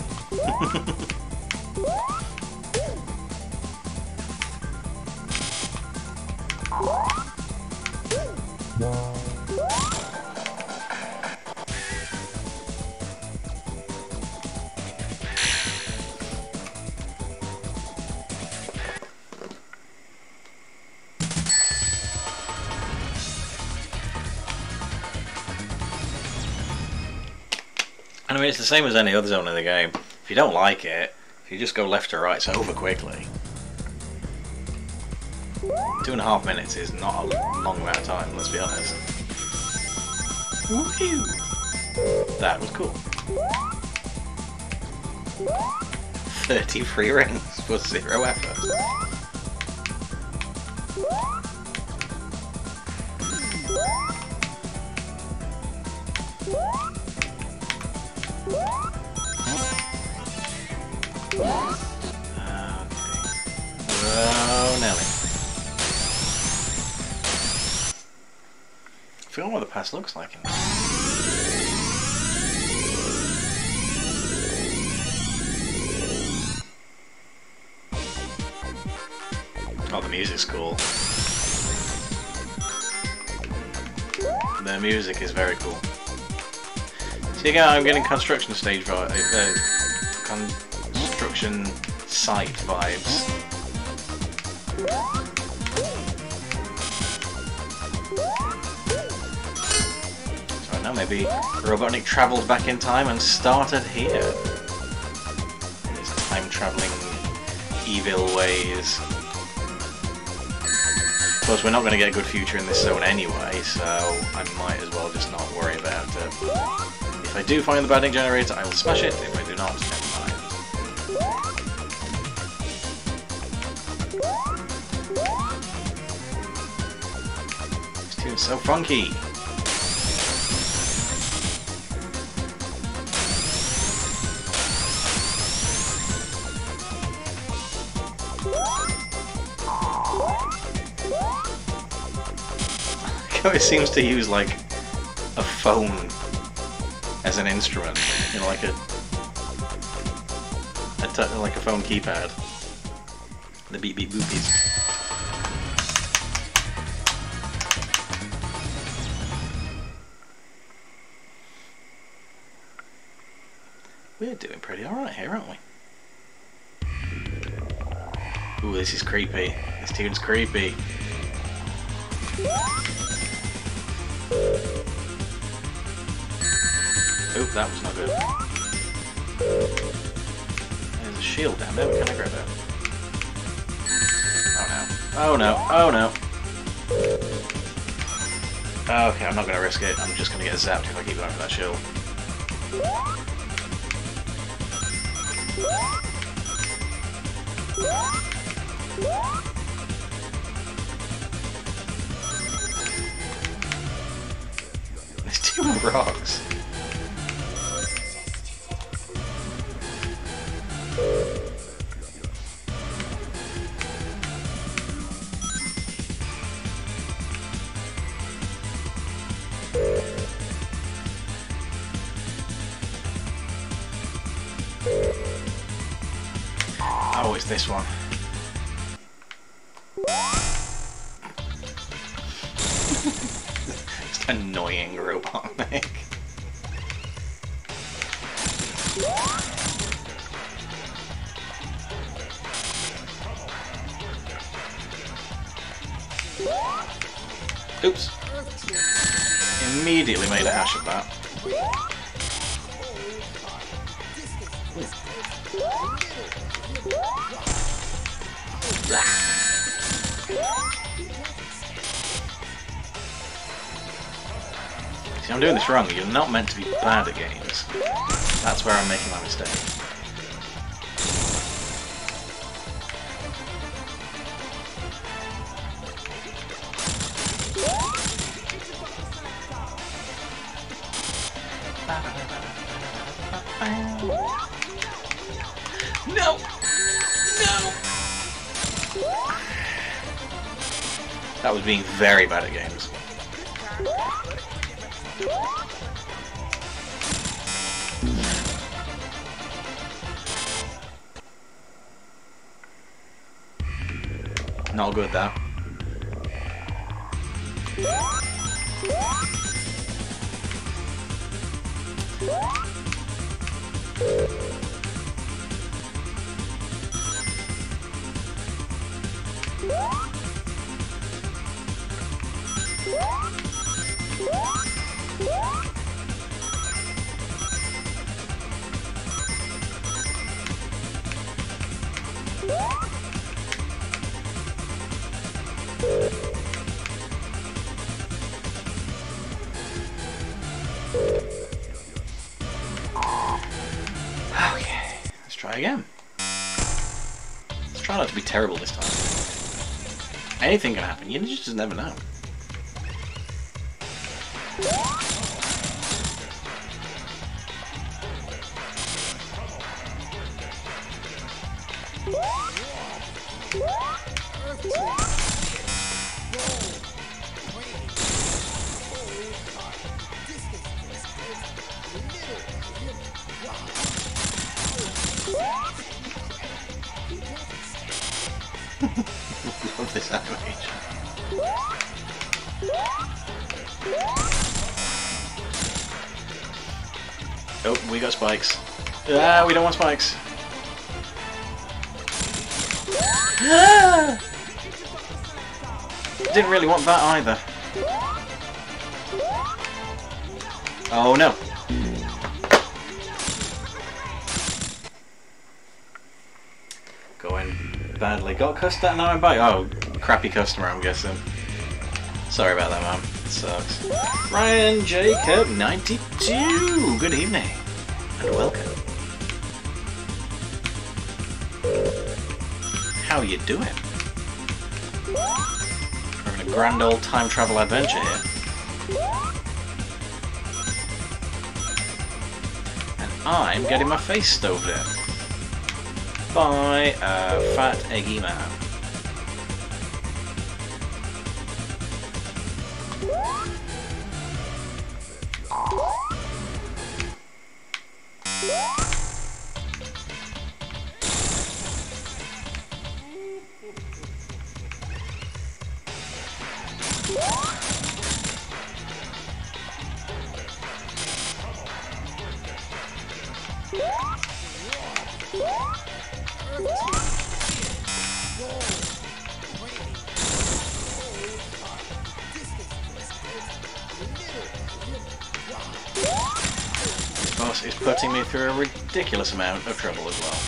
I mean, it's the same as any other zone in the game. If you don't like it, if you just go left to right, it's over quickly. 2.5 minutes is not a long amount of time, let's be honest. Woohoo! That was cool. 33 rings for 0 effort. Oh, Nelly. I forgot what the past looks like in this. Oh, the music's cool. The music is very cool. See, again, I'm getting construction stage vibes, construction site vibes. So now maybe Robotnik travelled back in time and started here. His time-travelling evil ways. Of course, we're not going to get a good future in this zone anyway, so I might as well just not worry about it. If I do find the Badnik generator, I will smash it. If I do not, never mind. This tune's so funky. It seems to use like a phone as an instrument, you know, like a phone keypad. The beep beep boopies. We're doing pretty alright here, aren't we? Ooh, this is creepy. This tune's creepy. Oop, that was not good. There's a shield down there, can I grab it? Oh no. Oh no, oh no. Okay, I'm not going to risk it. I'm just going to get zapped if I keep going for that shield. There's 2 rocks. Oh, it's this one. Just annoying Robotnik. Oops. Immediately made a hash of that. See, I'm doing this wrong. You're not meant to be bad at games. That's where I'm making my mistake. No! No! That was being very bad at games. Not good, that. Okay, let's try again. Let's try not to be terrible this time. Anything can happen, you just never know. Love this animation. Oh, we got spikes. Ah, we don't want spikes. Ah! Didn't really want that either. Oh no. Going badly. Got customer now I'm back. Oh, crappy customer, I'm guessing. Sorry about that, man. It sucks. Ryan Jacob 92. Good evening and welcome. How you doing? We're having a grand old time travel adventure here. And I'm getting my face stoved in by a fat eggy man. Boss is putting me through a ridiculous amount of trouble as well.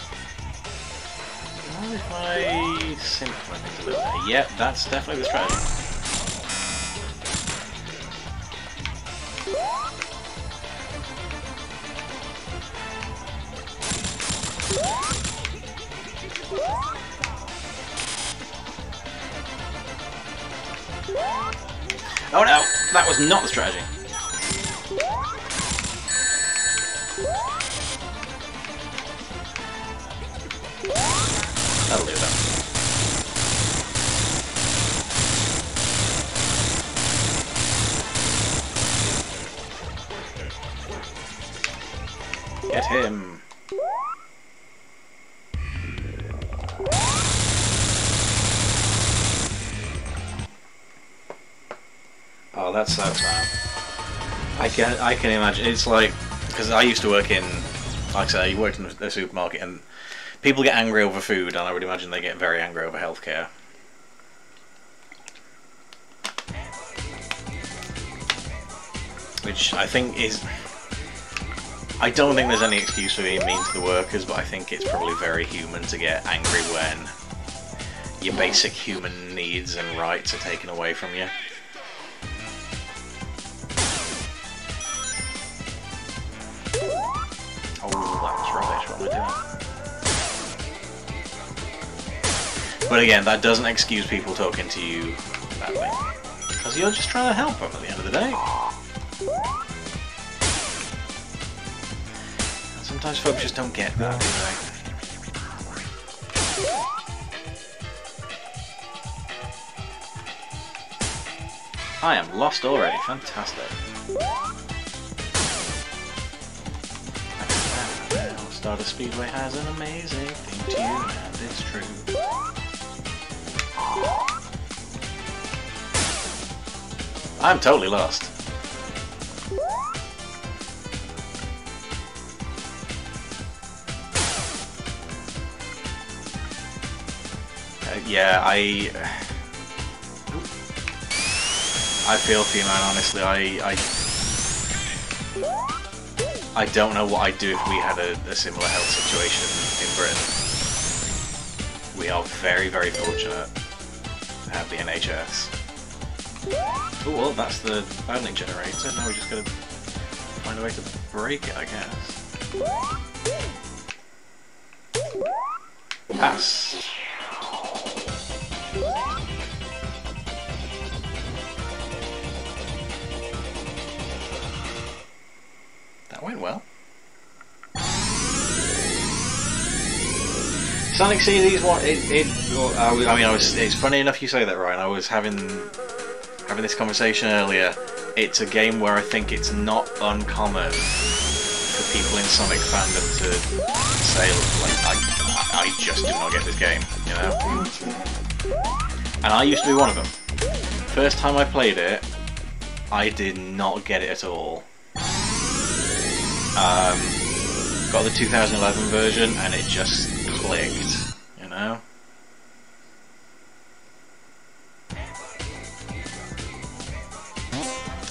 What if I simplify things a little bit? Yep, that's definitely the strategy. Oh no, that was not the strategy. That'll do that. Get him. Oh, that sucks, man. I can imagine. It's like, because I used to work in, like I say, I worked in a supermarket, and people get angry over food, and I would imagine they get very angry over healthcare. Which I think is... I don't think there's any excuse for being mean to the workers, but I think it's probably very human to get angry when your basic human needs and rights are taken away from you. Oh, that was rubbish. What am I doing? But again, that doesn't excuse people talking to you badly. Because you're just trying to help them at the end of the day. And sometimes folks just don't get that, do they? I am lost already. Fantastic. Stardust Speedway has an amazing theme tune, and it's true. I'm totally lost. Yeah, I feel for you, man. Honestly, I don't know what I'd do if we had a similar health situation in Britain. We are very, very fortunate to have the NHS. Oh well, that's the bounding generator. Now we just gotta find a way to break it, I guess. Pass. That went well. Sonic CD's what it's funny enough you say that, Ryan. I was having this conversation earlier. It's a game where I think it's not uncommon for people in Sonic fandom to say, like, I just do not get this game, you know? And I used to be one of them. First time I played it, I did not get it at all. Got the 2011 version and it just clicked, you know?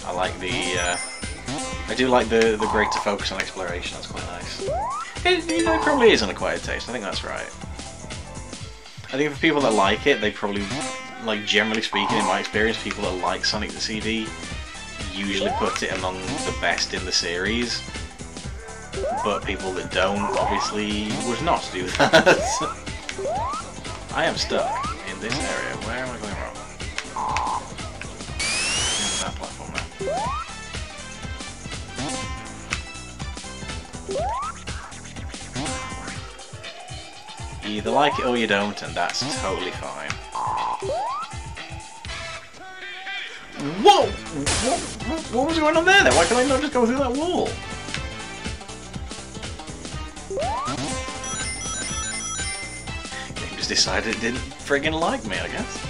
I like I do like the greater focus on exploration. That's quite nice. It probably is an acquired taste. I think that's right. I think for people that like it, they probably, like, generally speaking, in my experience, people that like Sonic the CD usually put it among the best in the series. But people that don't, obviously, would not do that. I am stuck in this area. Where am I going wrong? That platform there. You either like it or you don't, and that's totally fine. Whoa! What was going on there then? Why can I not just go through that wall? Game just decided it didn't friggin' like me, I guess.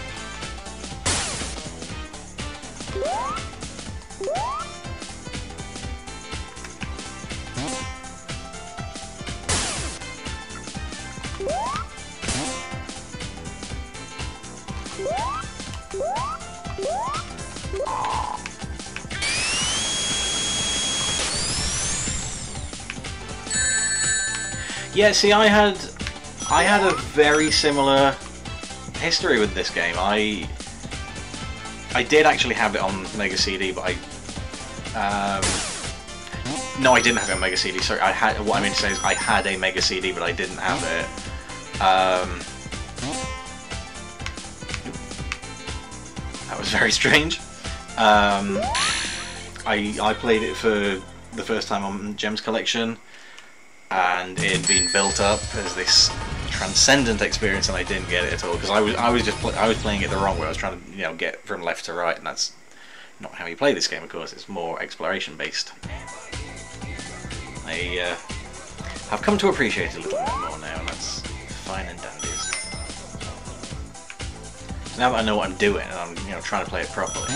Yeah, see, I had a very similar history with this game. I did actually have it on Mega CD, but no, I didn't have it on Mega CD. Sorry, what I mean to say is I had a Mega CD, but I didn't have it. That was very strange. I played it for the first time on Gems Collection, and it had been built up as this transcendent experience, and I didn't get it at all because I was playing it the wrong way. I was trying to, you know, get from left to right, and that's not how you play this game. Of course, it's more exploration based. I have come to appreciate it a little bit more now, and that's fine and dandies. So now that I know what I'm doing, and I'm, you know, trying to play it properly.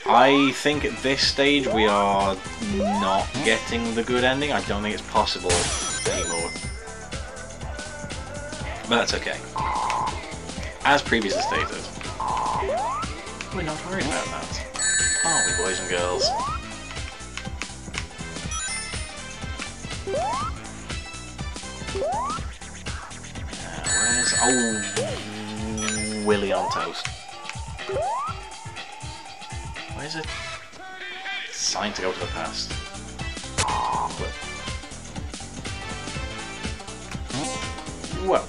I think at this stage we are not getting the good ending. I don't think it's possible anymore. But that's okay. As previously stated, we're not worried about that, are we, boys and girls? Where's... oh, Willy on toast. Where's it? Sign to go to the past. Well.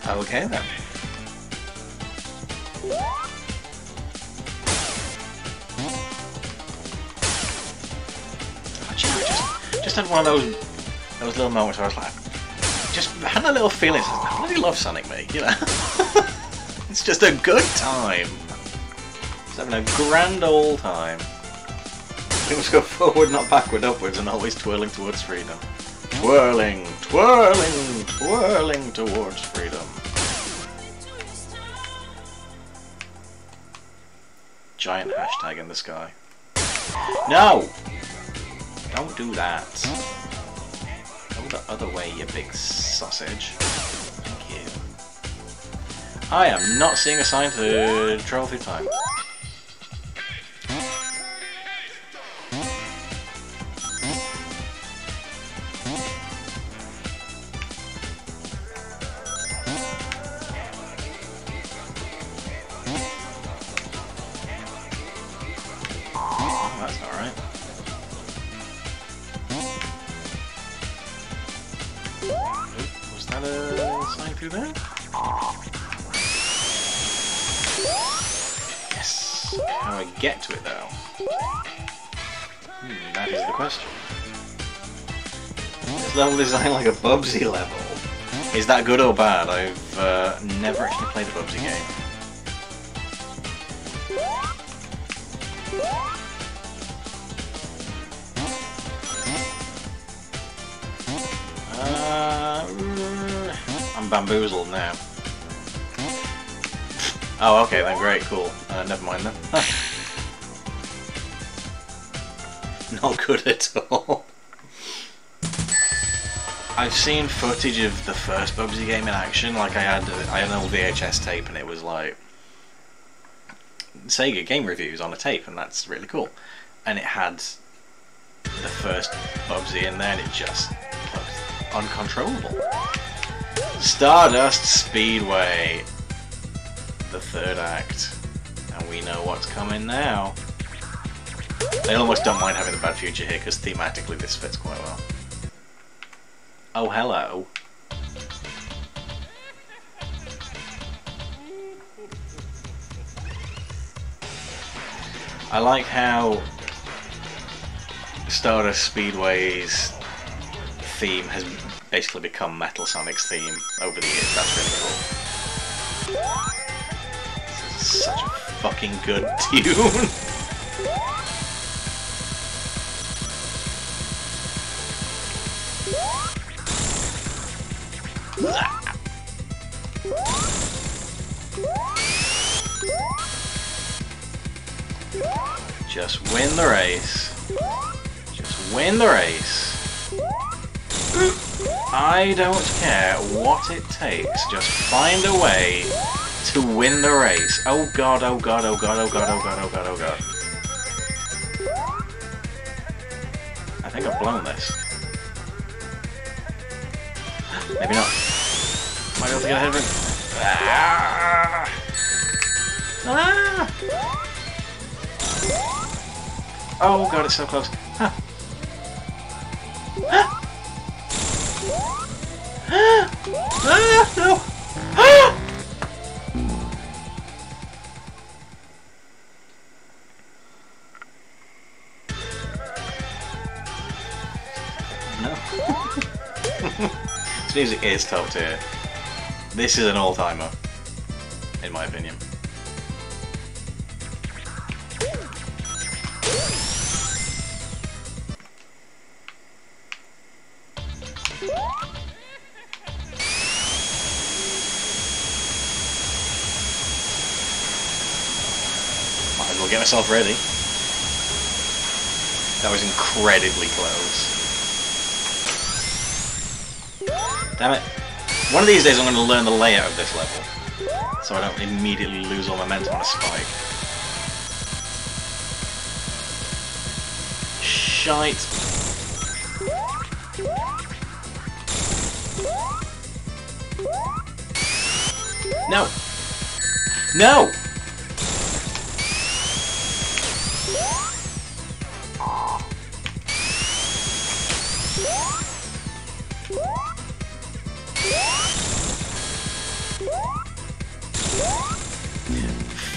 Okay then. Oh, gee, just had one of those little moments where I was like, just had a little feeling. I bloody love Sonic, mate. You know, it's just a good time. Just having a grand old time. We must go forward, not backward, upwards, and always twirling towards freedom. Twirling, twirling, twirling towards freedom. Giant hashtag in the sky. No! Don't do that. Go the other way, you big sausage. Thank you. I am not seeing a sign to travel through time. That's not right. Was that a sign through there? Yes. How do I get to it though? That is the question. Is level design like a Bubsy level? Is that good or bad? I've never actually played a Bubsy game. I'm bamboozled now. Oh, okay then, great, cool. Never mind then. Not good at all. I've seen footage of the first Bubsy game in action. Like I had an old VHS tape, and it was like Sega game reviews on a tape, and that's really cool. And it had the first Bubsy in there, and it just looked uncontrollable. Stardust Speedway, the third act, and we know what's coming now. I almost don't mind having the bad future here, because thematically this fits quite well. Oh, hello. I like how Stardust Speedway's theme has basically become Metal Sonic's theme over the years. That's really cool. This is such a fucking good tune. Just win the race. Just win the race. I don't care what it takes. Just find a way to win the race. Oh god, oh god, oh god, oh god, oh god, oh god, oh god. I think I've blown this. Maybe not. Might be able to get ahead of it. Ah! Ah! Oh god, it's so close. Huh. Ah! Ah! No! Ah! No. This music is top tier. This is an all-timer, in my opinion. Might as well get myself ready. That was incredibly close. Damn it. One of these days I'm going to learn the layout of this level, so I don't immediately lose all momentum on a spike. Shite. No! No!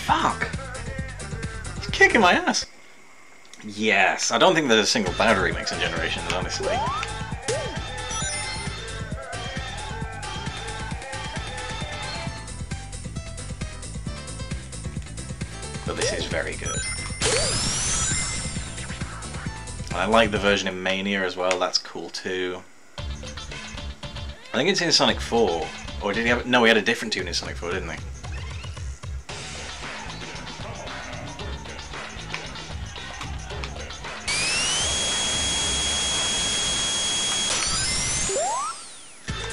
Fuck! He's kicking my ass! Yes, I don't think there's a single bad remix in Generations, honestly. But this is very good. I like the version in Mania as well, that's cool too. I think it's in Sonic 4. Or did he have... No, he had a different tune in Sonic 4, didn't he?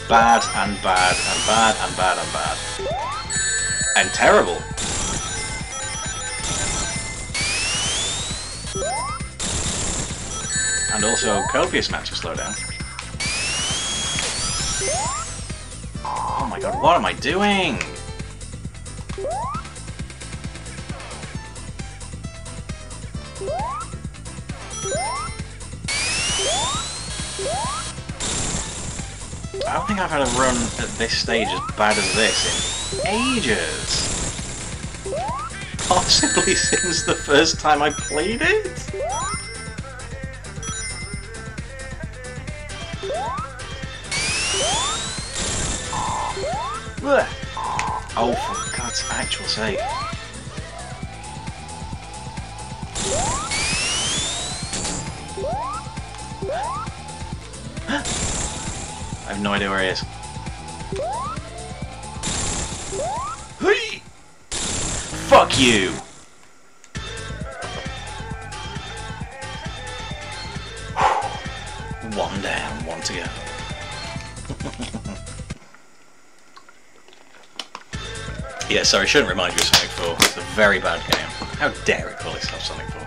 Bad and bad and bad and bad and bad. And terrible. And also copious amounts of slowdown. Oh my god, what am I doing? I don't think I've had a run at this stage as bad as this in ages. Possibly since the first time I played it? Oh, for God's actual sake. I have no idea where he is. Hey! Fuck you! One down, one to go. Yeah, sorry, I shouldn't remind you of Sonic 4. It's a very bad game. How dare it call itself Sonic 4?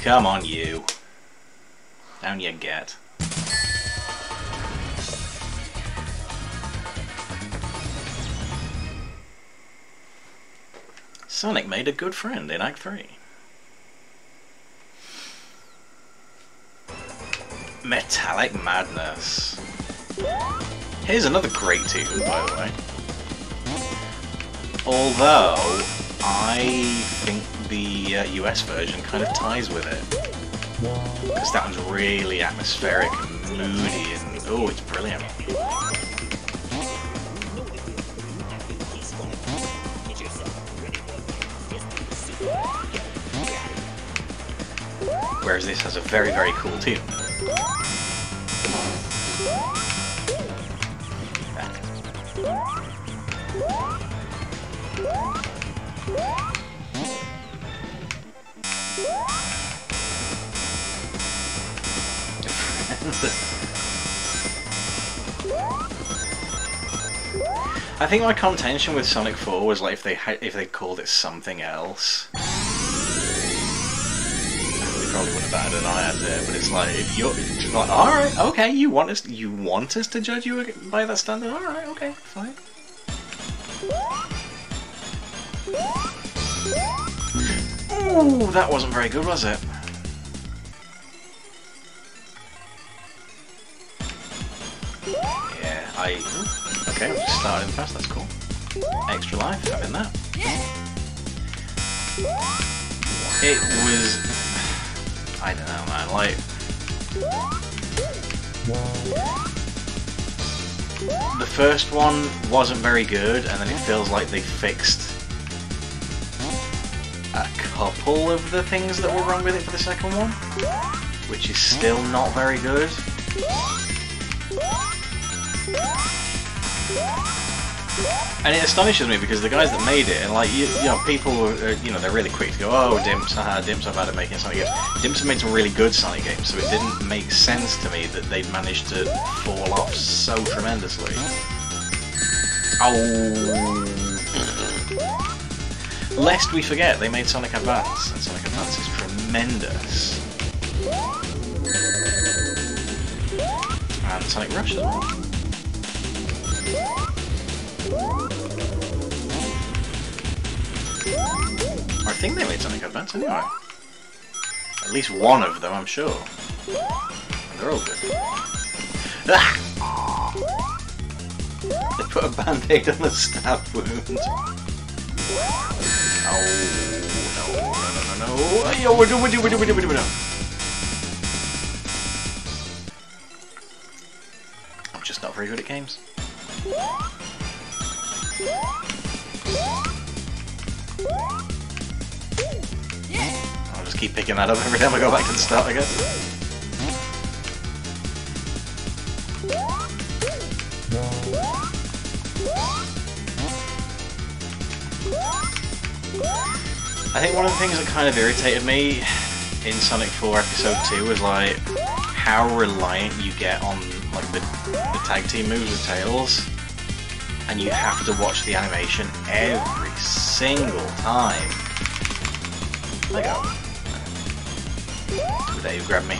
Come on, you. Down you get. Sonic made a good friend in Act 3. Metallic Madness. Here's another great tune, by the way. Although, I think the US version kind of ties with it. Because that one's really atmospheric and moody and... oh, it's brilliant. Whereas this has a very, very cool tune. I think my contention with Sonic 4 was like if they called it something else. They probably would have had an eye at it, but it's like if you're like, all right, okay, you want us to judge you by that standard? All right, okay, fine. Ooh, that wasn't very good, was it? Yeah, okay, we just started in the past, that's cool. Extra life, having that. It was... I don't know, man, like... The first one wasn't very good, and then it feels like they fixed a couple of the things that were wrong with it for the second one, which is still not very good. And it astonishes me because the guys that made it, and like you know, people, they're really quick to go, oh, Dimps, haha, Dimps are bad at making Sonic games. Dimps have made some really good Sonic games, so it didn't make sense to me that they'd managed to fall off so tremendously. Oh. Lest we forget, they made Sonic Advance, and Sonic Advance is tremendous. And Sonic Rush as well. I think they made Sonic Advance anyway. At least one of them, I'm sure. And they're all good. Ah! They put a band-aid on the stab wound. Oh, no. Oh, yo, we're doing. I'm just not very good at games. I'll just keep picking that up every time I go back to the start, I guess. I think one of the things that kind of irritated me in Sonic 4 Episode 2 was like how reliant you get on like the tag team moves with Tails, and you have to watch the animation every single time. Let go. There you grab me.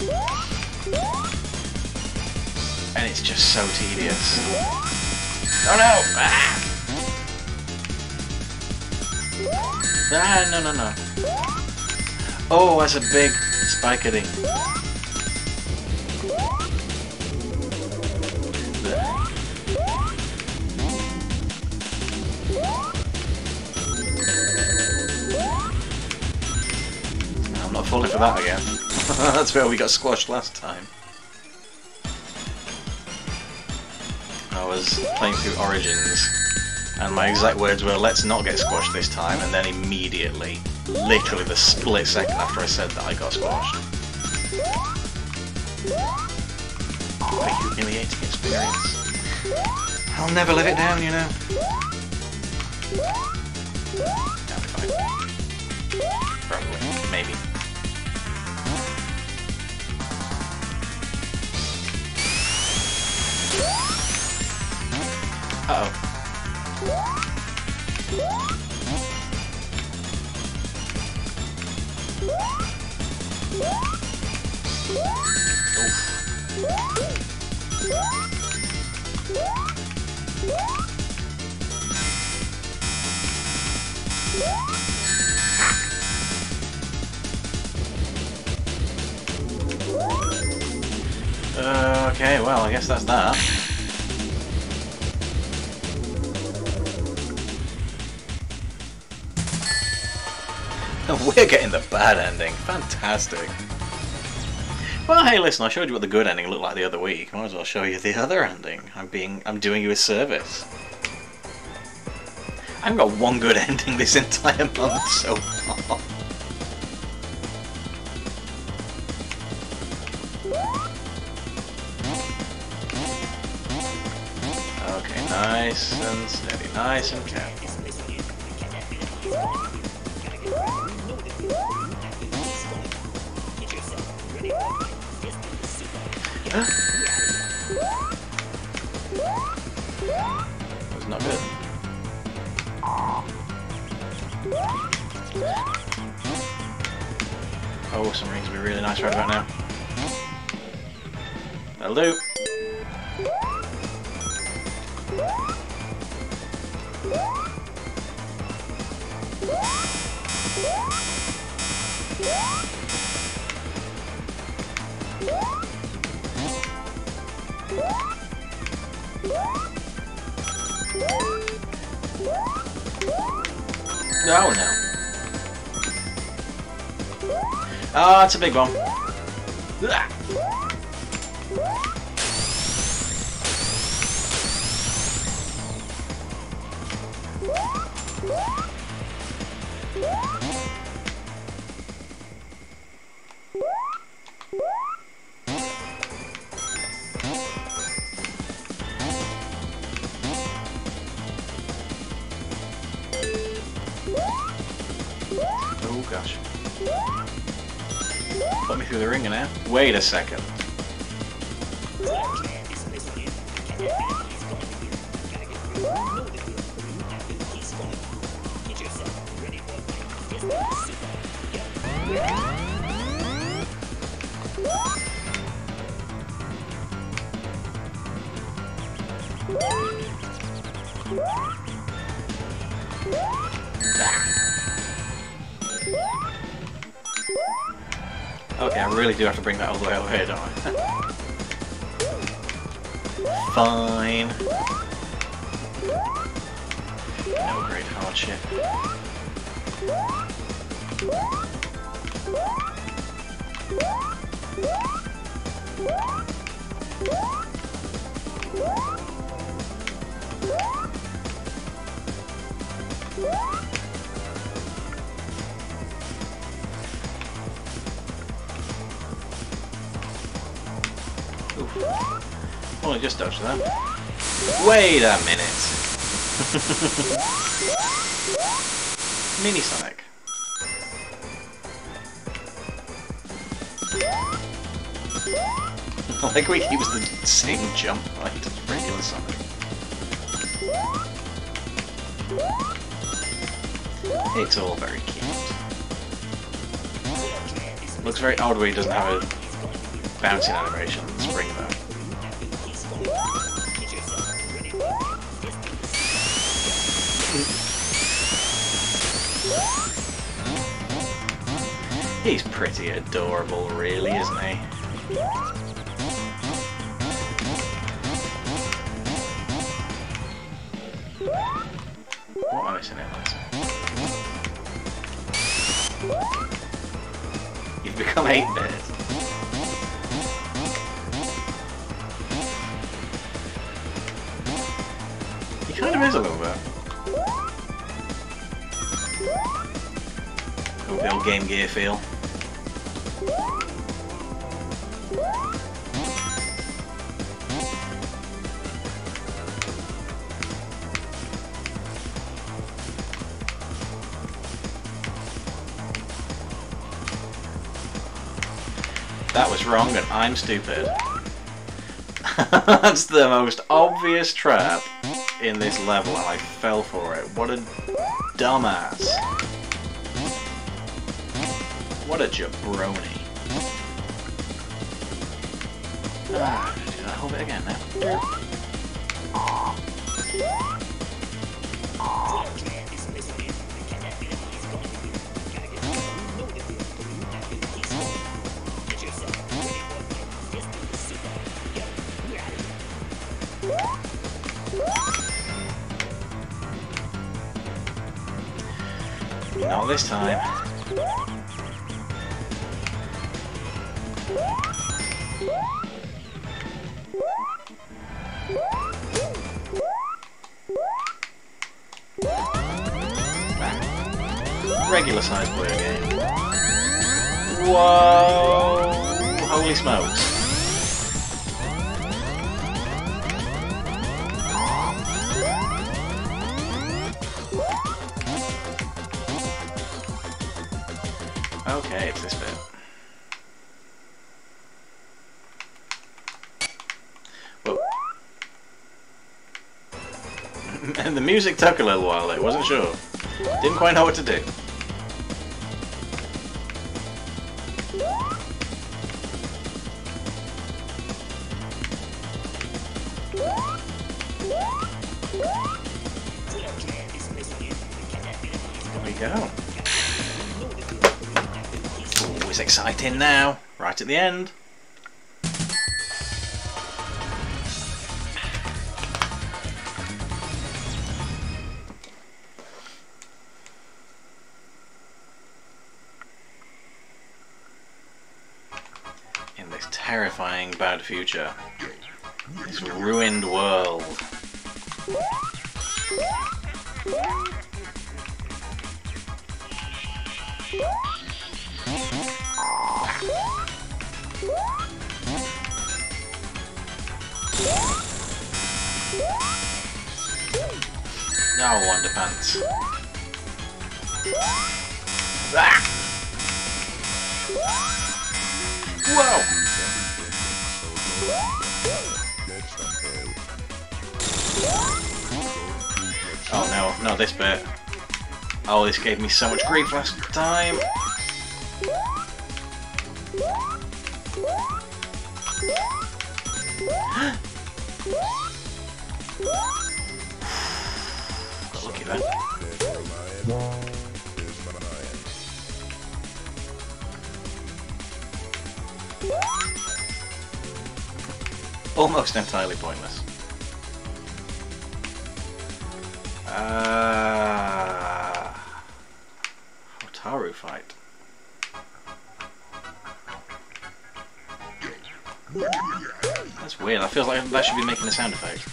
And it's just so tedious. Oh no! Ah! Ah, no. Oh, that's a big spikety. I'm not falling for that again. That's where we got squashed last time. I was playing through Origins, and my exact words were, let's not get squashed this time, and then immediately, literally the split second after I said that, I got squashed. What a humiliating experience. I'll never live it down, you know. That'll be fine. Probably. Maybe. Uh-oh. Okay, well, I guess that's that. We're getting the bad ending. Fantastic. Well, hey, listen, I showed you what the good ending looked like the other week. Might as well show you the other ending. I'm doing you a service. I haven't got one good ending this entire month so far. Okay, nice and steady, nice and careful. That's not good. Oh, some rings would be really nice right about now. That'll do. Oh no. Oh, it's a big one. Ah. Oh gosh. Put me through the ringer now. Wait a second. Okay, I really do have to bring that all the way over here, don't I? Fine. No great hardship. Oof. Only just dodged that. Wait a minute. Mini Sonic. I like we use the same jump height as regular Sonic. It's all very cute. Looks very odd where he doesn't have a bouncing animation on the spring though. He's pretty adorable, really, isn't he? What am I missing here, lads? You've become 8-bit. He kind of is a little bit. Oh, the old Game Gear feel. That was wrong and I'm stupid. That's the most obvious trap in this level and I fell for it. What a dumbass. What a jabroni. Ah, do that whole bit again now. Not this time. Regular size boy again. Whoa! Holy smokes. Okay, it's this bit. Whoa. And the music took a little while there, wasn't sure. Didn't quite know what to do. There we go. Ooh, it's exciting now. Right at the end. In this terrifying bad future. This ruined world. Now Wonderpants. Ah! Whoa! Oh no, not this bit. Oh, this gave me so much grief last time. Got lucky there. Almost entirely pointless. Hotaru fight. That's weird. I feel like that should be making a sound effect.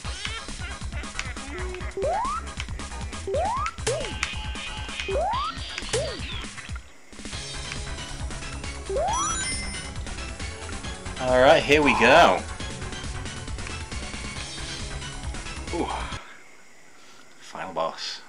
Alright, here we go. Ooh. Final boss.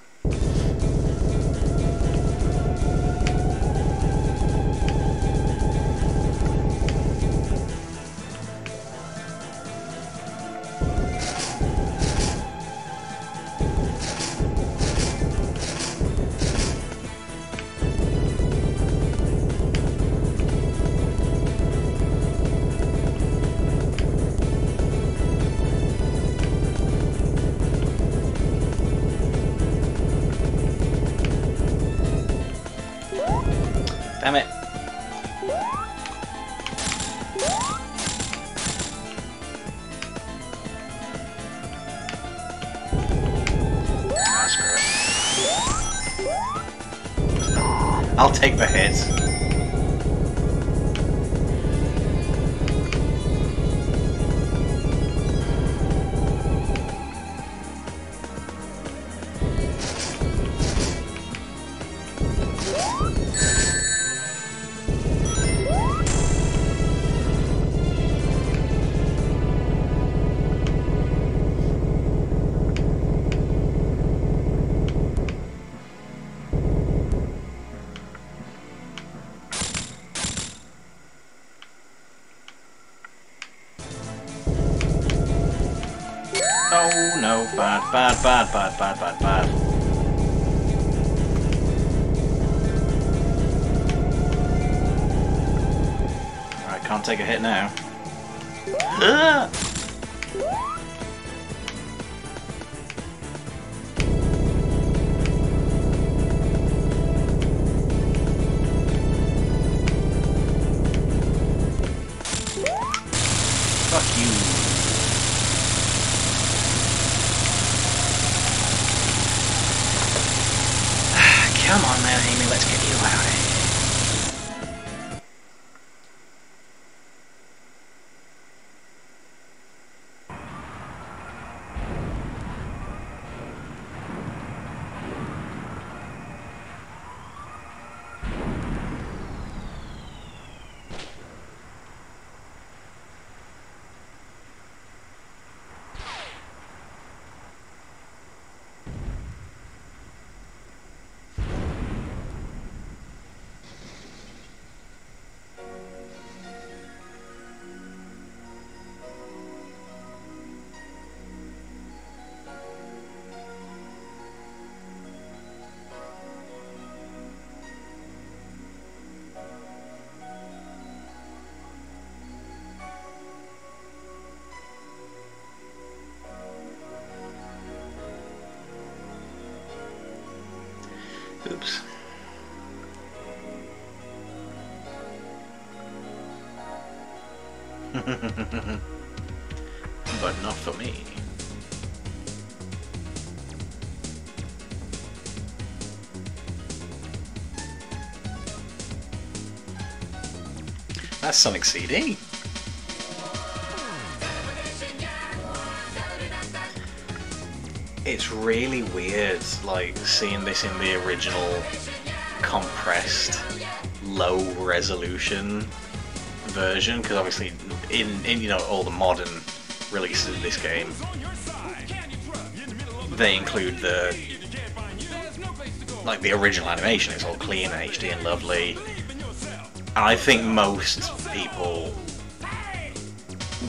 Damn it. Ah, screw it. I'll take the hit. Oh no, bad, bad, bad, bad, bad, bad, bad. Alright, can't take a hit now. Ah! Fuck you. Come on now, Amy, let's get you out of here. Oops. But not for me. That's Sonic CD. It's really weird, like, seeing this in the original compressed, low-resolution version, because obviously in you know all the modern releases of this game, they include the original animation. It's all clean and HD and lovely. And I think most people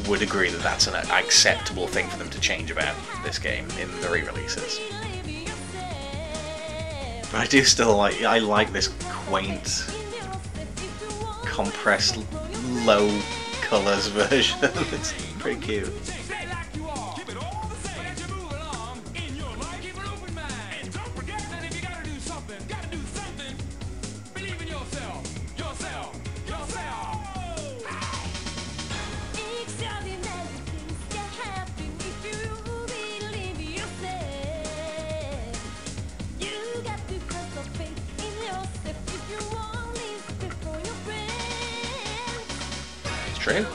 would agree that that's an acceptable thing for them to change about this game in the re-releases. But I do still I like this quaint, compressed, low colours version. It's pretty cute. True.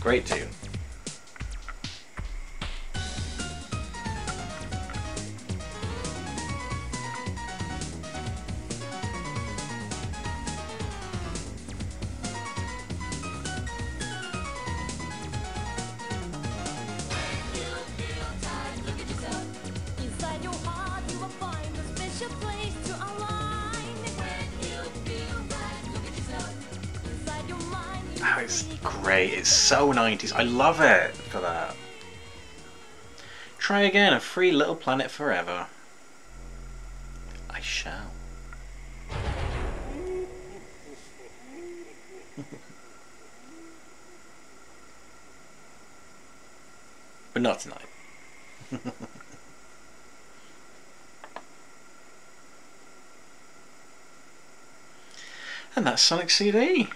Great tune. Oh, it's great. It's so 90s. I love it for that. Try again, a free little planet forever. I shall. But not tonight. And that's Sonic CD.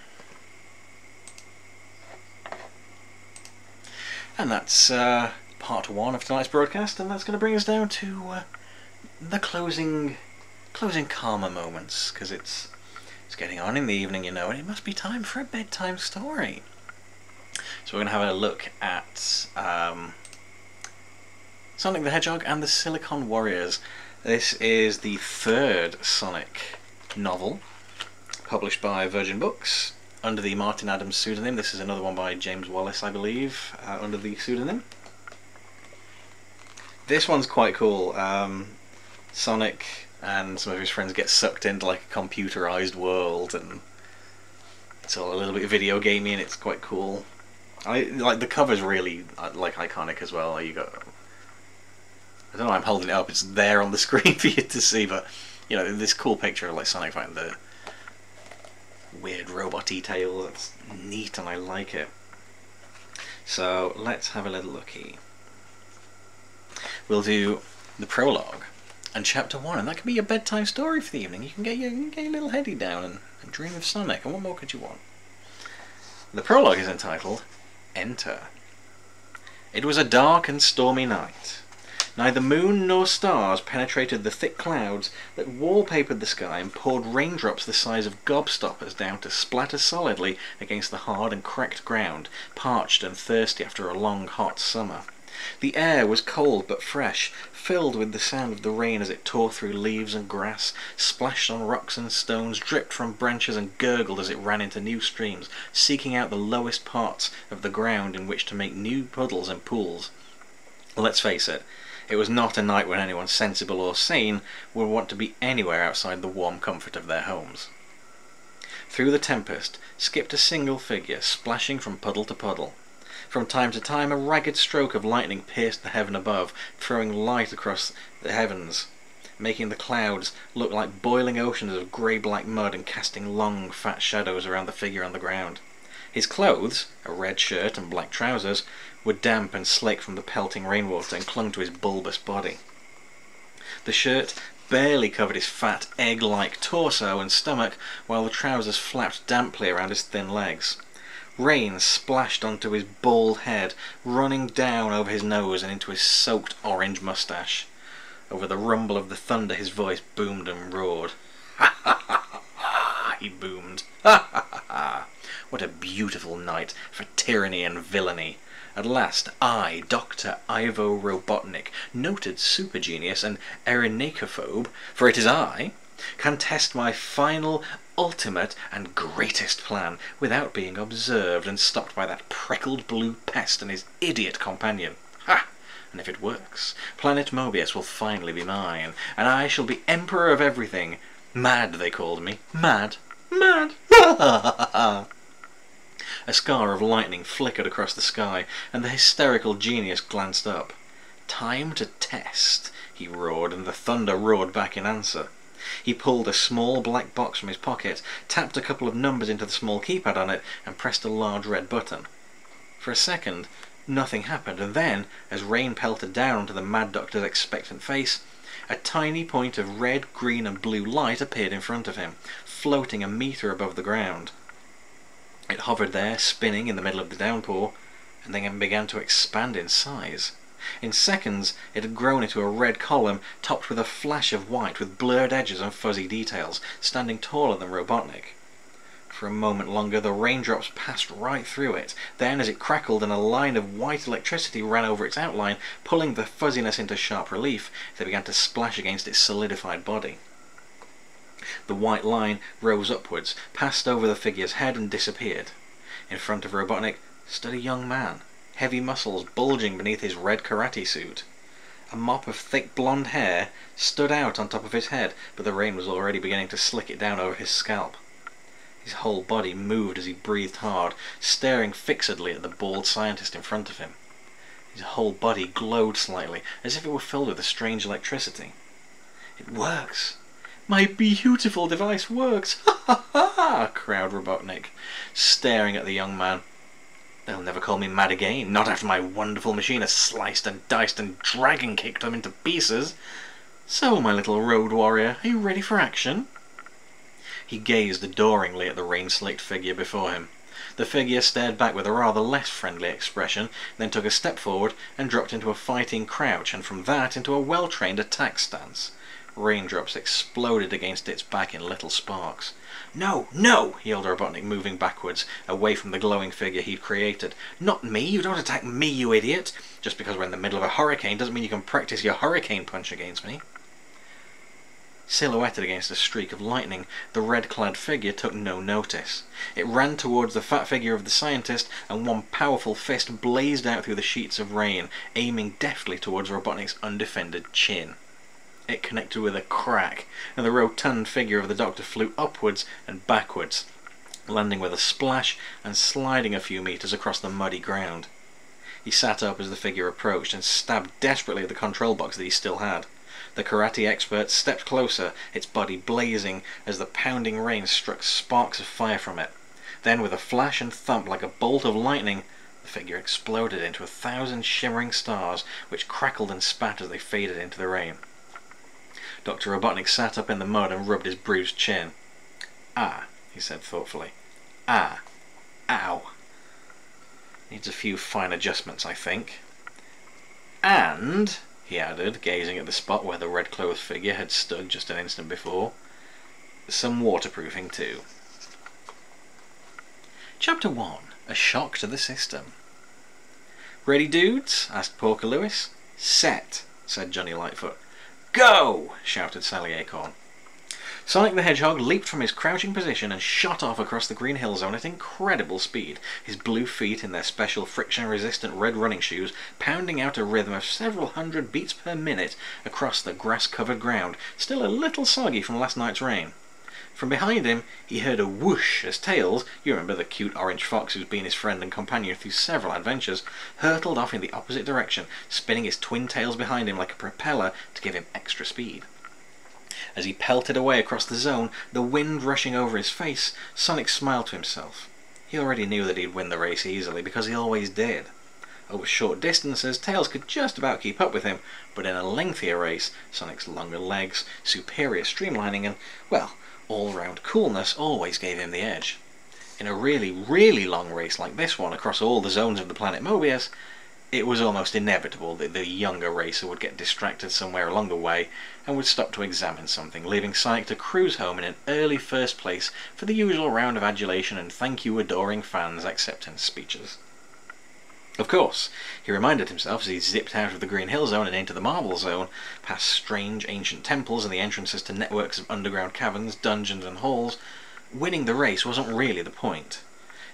And that's part one of tonight's broadcast, and that's going to bring us down to the closing calmer moments, because it's getting on in the evening, you know, and it must be time for a bedtime story. So we're going to have a look at Sonic the Hedgehog and the Silicon Warriors. This is the third Sonic novel, published by Virgin Books, under the Martin Adams pseudonym. This is another one by James Wallace, I believe, under the pseudonym. This one's quite cool. Sonic and some of his friends get sucked into like a computerized world, and it's all a little bit video gamey, and it's quite cool. I like the cover's really like iconic as well. You got, I don't know, I'm holding it up. It's there on the screen for you to see, but you know, this cool picture of like Sonic fighting the weird robot-y tail. That's neat, and I like it. So let's have a little looky. We'll do the prologue and chapter 1, and that can be your bedtime story for the evening. You can get your little heady down and dream of Sonic, and what more could you want? The prologue is entitled Enter. It was a dark and stormy night. Neither moon nor stars penetrated the thick clouds that wallpapered the sky and poured raindrops the size of gobstoppers down to splatter solidly against the hard and cracked ground, parched and thirsty after a long hot summer. The air was cold but fresh, filled with the sound of the rain as it tore through leaves and grass, splashed on rocks and stones, dripped from branches and gurgled as it ran into new streams, seeking out the lowest parts of the ground in which to make new puddles and pools. Let's face it, it was not a night when anyone sensible or sane would want to be anywhere outside the warm comfort of their homes. Through the tempest skipped a single figure, splashing from puddle to puddle. From time to time a ragged stroke of lightning pierced the heaven above, throwing light across the heavens, making the clouds look like boiling oceans of grey-black mud and casting long, fat shadows around the figure on the ground. His clothes, a red shirt and black trousers, were damp and slick from the pelting rainwater and clung to his bulbous body. The shirt barely covered his fat, egg-like torso and stomach, while the trousers flapped damply around his thin legs. Rain splashed onto his bald head, running down over his nose and into his soaked orange moustache. Over the rumble of the thunder his voice boomed and roared. Ha ha ha ha! He boomed. Ha ha ha ha! What a beautiful night for tyranny and villainy! At last I, Dr. Ivo Robotnik, noted super genius and erinacophobe, for it is I, can test my final, ultimate and greatest plan without being observed and stopped by that freckled blue pest and his idiot companion. Ha! And if it works, Planet Mobius will finally be mine, and I shall be emperor of everything. Mad, they called me. Mad. Mad. Ha ha ha ha! A scar of lightning flickered across the sky, and the hysterical genius glanced up. Time to test, he roared, and the thunder roared back in answer. He pulled a small black box from his pocket, tapped a couple of numbers into the small keypad on it, and pressed a large red button. For a second, nothing happened, and then, as rain pelted down onto the Mad Doctor's expectant face, a tiny point of red, green, and blue light appeared in front of him, floating a metre above the ground. It hovered there, spinning in the middle of the downpour, and then began to expand in size. In seconds, it had grown into a red column, topped with a flash of white with blurred edges and fuzzy details, standing taller than Robotnik. For a moment longer, the raindrops passed right through it. Then, as it crackled and a line of white electricity ran over its outline, pulling the fuzziness into sharp relief, they began to splash against its solidified body. The white line rose upwards, passed over the figure's head and disappeared. In front of Robotnik stood a young man, heavy muscles bulging beneath his red karate suit. A mop of thick blonde hair stood out on top of his head, but the rain was already beginning to slick it down over his scalp. His whole body moved as he breathed hard, staring fixedly at the bald scientist in front of him. His whole body glowed slightly, as if it were filled with a strange electricity. "It works! My beautiful device works! Ha ha ha!" crowed Robotnik, staring at the young man. "They'll never call me mad again, not after my wonderful machine has sliced and diced and dragon-kicked them into pieces. So, my little road warrior, are you ready for action?" He gazed adoringly at the rain-slicked figure before him. The figure stared back with a rather less friendly expression, then took a step forward and dropped into a fighting crouch, and from that into a well-trained attack stance. Raindrops exploded against its back in little sparks. "No, no!" yelled Robotnik, moving backwards, away from the glowing figure he'd created. "Not me! You don't attack me, you idiot! Just because we're in the middle of a hurricane doesn't mean you can practice your hurricane punch against me." Silhouetted against a streak of lightning, the red-clad figure took no notice. It ran towards the fat figure of the scientist, and one powerful fist blazed out through the sheets of rain, aiming deftly towards Robotnik's undefended chin. It connected with a crack, and the rotund figure of the doctor flew upwards and backwards, landing with a splash and sliding a few meters across the muddy ground. He sat up as the figure approached and stabbed desperately at the control box that he still had. The karate expert stepped closer, its body blazing as the pounding rain struck sparks of fire from it. Then, with a flash and thump like a bolt of lightning, the figure exploded into 1,000 shimmering stars, which crackled and spat as they faded into the rain. Dr. Robotnik sat up in the mud and rubbed his bruised chin. "Ah," he said thoughtfully. "Ah. Ow. Needs a few fine adjustments, I think. And," he added, gazing at the spot where the red-clothed figure had stood just an instant before, "some waterproofing too." Chapter 1. A Shock to the System. "Ready, dudes?" asked Porker Lewis. "Set," said Johnny Lightfoot. "Go!" shouted Sally Acorn. Sonic the Hedgehog leaped from his crouching position and shot off across the green hill zone at incredible speed, his blue feet in their special friction-resistant red running shoes pounding out a rhythm of several hundred beats per minute across the grass-covered ground, still a little soggy from last night's rain. From behind him, he heard a whoosh as Tails, you remember the cute orange fox who's been his friend and companion through several adventures, hurtled off in the opposite direction, spinning his twin tails behind him like a propeller to give him extra speed. As he pelted away across the zone, the wind rushing over his face, Sonic smiled to himself. He already knew that he'd win the race easily, because he always did. Over short distances, Tails could just about keep up with him, but in a lengthier race, Sonic's longer legs, superior streamlining, and, well, all-round coolness always gave him the edge. In a really, really long race like this one across all the zones of the planet Mobius, it was almost inevitable that the younger racer would get distracted somewhere along the way and would stop to examine something, leaving Sonic to cruise home in an early first place for the usual round of adulation and thank you adoring fans' acceptance speeches. Of course, he reminded himself as he zipped out of the Green Hill Zone and into the Marble Zone, past strange ancient temples and the entrances to networks of underground caverns, dungeons and halls, winning the race wasn't really the point.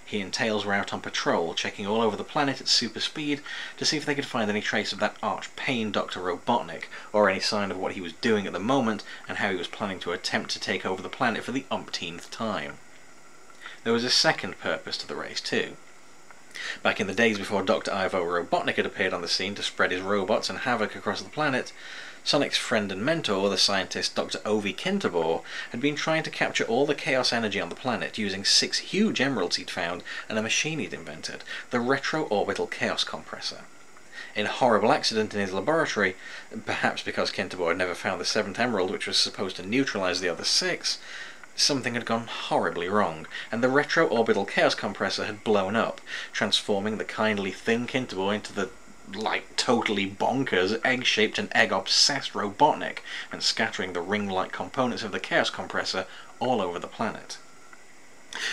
He and Tails were out on patrol, checking all over the planet at super speed to see if they could find any trace of that arch pain Dr. Robotnik, or any sign of what he was doing at the moment and how he was planning to attempt to take over the planet for the umpteenth time. There was a second purpose to the race too. Back in the days before Dr. Ivo Robotnik had appeared on the scene to spread his robots and havoc across the planet, Sonic's friend and mentor, the scientist Dr. Ovi Kinterbor, had been trying to capture all the chaos energy on the planet using 6 huge emeralds he'd found and a machine he'd invented, the Retro-Orbital Chaos Compressor. In a horrible accident in his laboratory, perhaps because Kinterbor had never found the 7th emerald which was supposed to neutralize the other 6, something had gone horribly wrong, and the Retro-Orbital Chaos Compressor had blown up, transforming the kindly thin Kinterbor into the totally bonkers, egg-shaped and egg-obsessed Robotnik, and scattering the ring-like components of the Chaos Compressor all over the planet.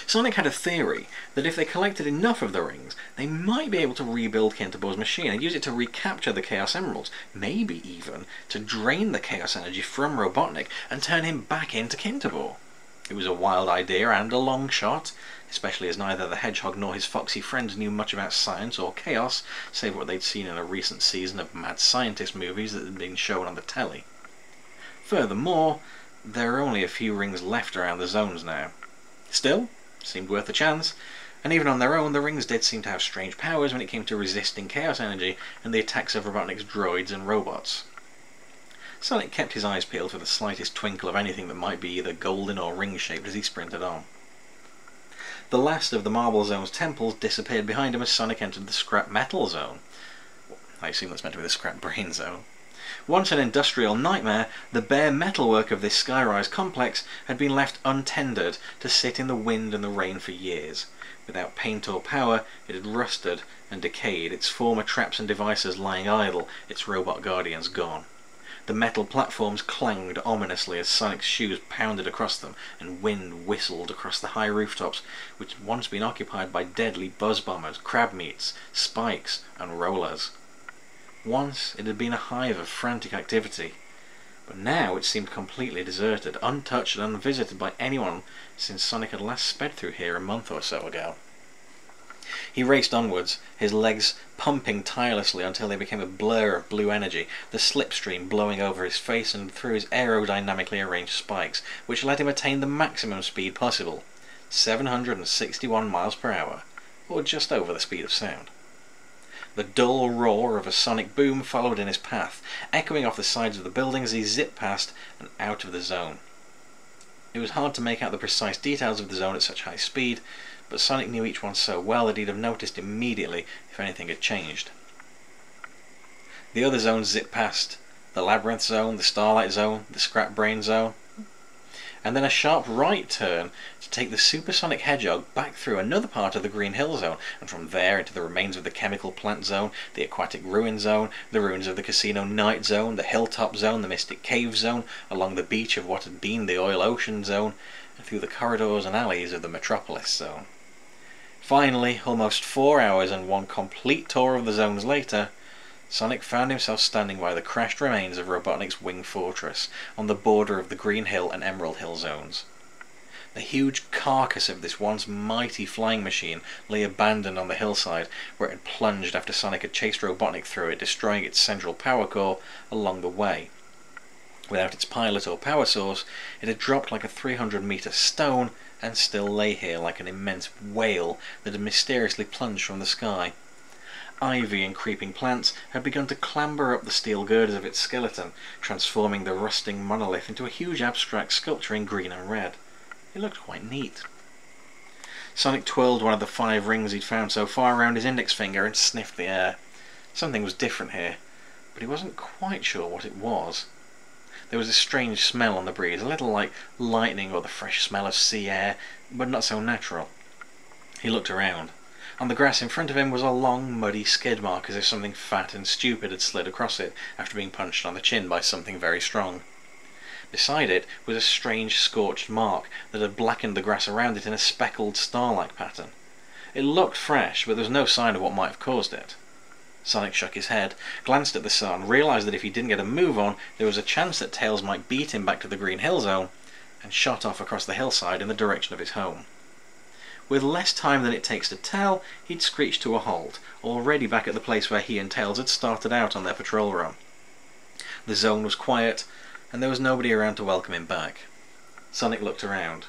Sonic had a theory that if they collected enough of the rings, they might be able to rebuild Kintobor's machine and use it to recapture the Chaos Emeralds, maybe even to drain the Chaos Energy from Robotnik and turn him back into Kintobor. It was a wild idea and a long shot, especially as neither the Hedgehog nor his foxy friends knew much about science or chaos, save what they'd seen in a recent season of Mad Scientist movies that had been shown on the telly. Furthermore, there are only a few rings left around the zones now. Still, seemed worth a chance, and even on their own the rings did seem to have strange powers when it came to resisting Chaos Energy and the attacks of Robotnik's droids and robots. Sonic kept his eyes peeled for the slightest twinkle of anything that might be either golden or ring-shaped as he sprinted on. The last of the Marble Zone's temples disappeared behind him as Sonic entered the Scrap Metal Zone. I assume that's meant to be the Scrap Brain Zone. Once an industrial nightmare, the bare metalwork of this skyrise complex had been left untended to sit in the wind and the rain for years. Without paint or power, it had rusted and decayed, its former traps and devices lying idle, its robot guardians gone. The metal platforms clanged ominously as Sonic's shoes pounded across them, and wind whistled across the high rooftops, which had once been occupied by deadly buzz bombers, crab meats, spikes, and rollers. Once it had been a hive of frantic activity, but now it seemed completely deserted, untouched and unvisited by anyone since Sonic had last sped through here a month or so ago. He raced onwards, his legs pumping tirelessly until they became a blur of blue energy, the slipstream blowing over his face and through his aerodynamically arranged spikes, which let him attain the maximum speed possible, 761 miles per hour, or just over the speed of sound. The dull roar of a sonic boom followed in his path, echoing off the sides of the buildings as he zipped past and out of the zone. It was hard to make out the precise details of the zone at such high speed, but Sonic knew each one so well that he'd have noticed immediately if anything had changed. The other zones zipped past: the Labyrinth Zone, the Starlight Zone, the Scrap Brain Zone, and then a sharp right turn to take the Supersonic Hedgehog back through another part of the Green Hill Zone, and from there into the remains of the Chemical Plant Zone, the Aquatic Ruin Zone, the ruins of the Casino Night Zone, the Hilltop Zone, the Mystic Cave Zone, along the beach of what had been the Oil Ocean Zone, and through the corridors and alleys of the Metropolis Zone. Finally, almost 4 hours and one complete tour of the zones later, Sonic found himself standing by the crashed remains of Robotnik's Wing Fortress, on the border of the Green Hill and Emerald Hill zones. The huge carcass of this once mighty flying machine lay abandoned on the hillside, where it had plunged after Sonic had chased Robotnik through it, destroying its central power core along the way. Without its pilot or power source, it had dropped like a 300-meter stone and still lay here like an immense whale that had mysteriously plunged from the sky. Ivy and creeping plants had begun to clamber up the steel girders of its skeleton, transforming the rusting monolith into a huge abstract sculpture in green and red. It looked quite neat. Sonic twirled one of the 5 rings he'd found so far around his index finger and sniffed the air. Something was different here, but he wasn't quite sure what it was. There was a strange smell on the breeze, a little like lightning or the fresh smell of sea air, but not so natural. He looked around. On the grass in front of him was a long, muddy skid mark, as if something fat and stupid had slid across it after being punched on the chin by something very strong. Beside it was a strange scorched mark that had blackened the grass around it in a speckled star-like pattern. It looked fresh, but there was no sign of what might have caused it. Sonic shook his head, glanced at the sun, realised that if he didn't get a move on, there was a chance that Tails might beat him back to the Green Hill Zone, and shot off across the hillside in the direction of his home. With less time than it takes to tell, he'd screeched to a halt, already back at the place where he and Tails had started out on their patrol run. The zone was quiet, and there was nobody around to welcome him back. Sonic looked around.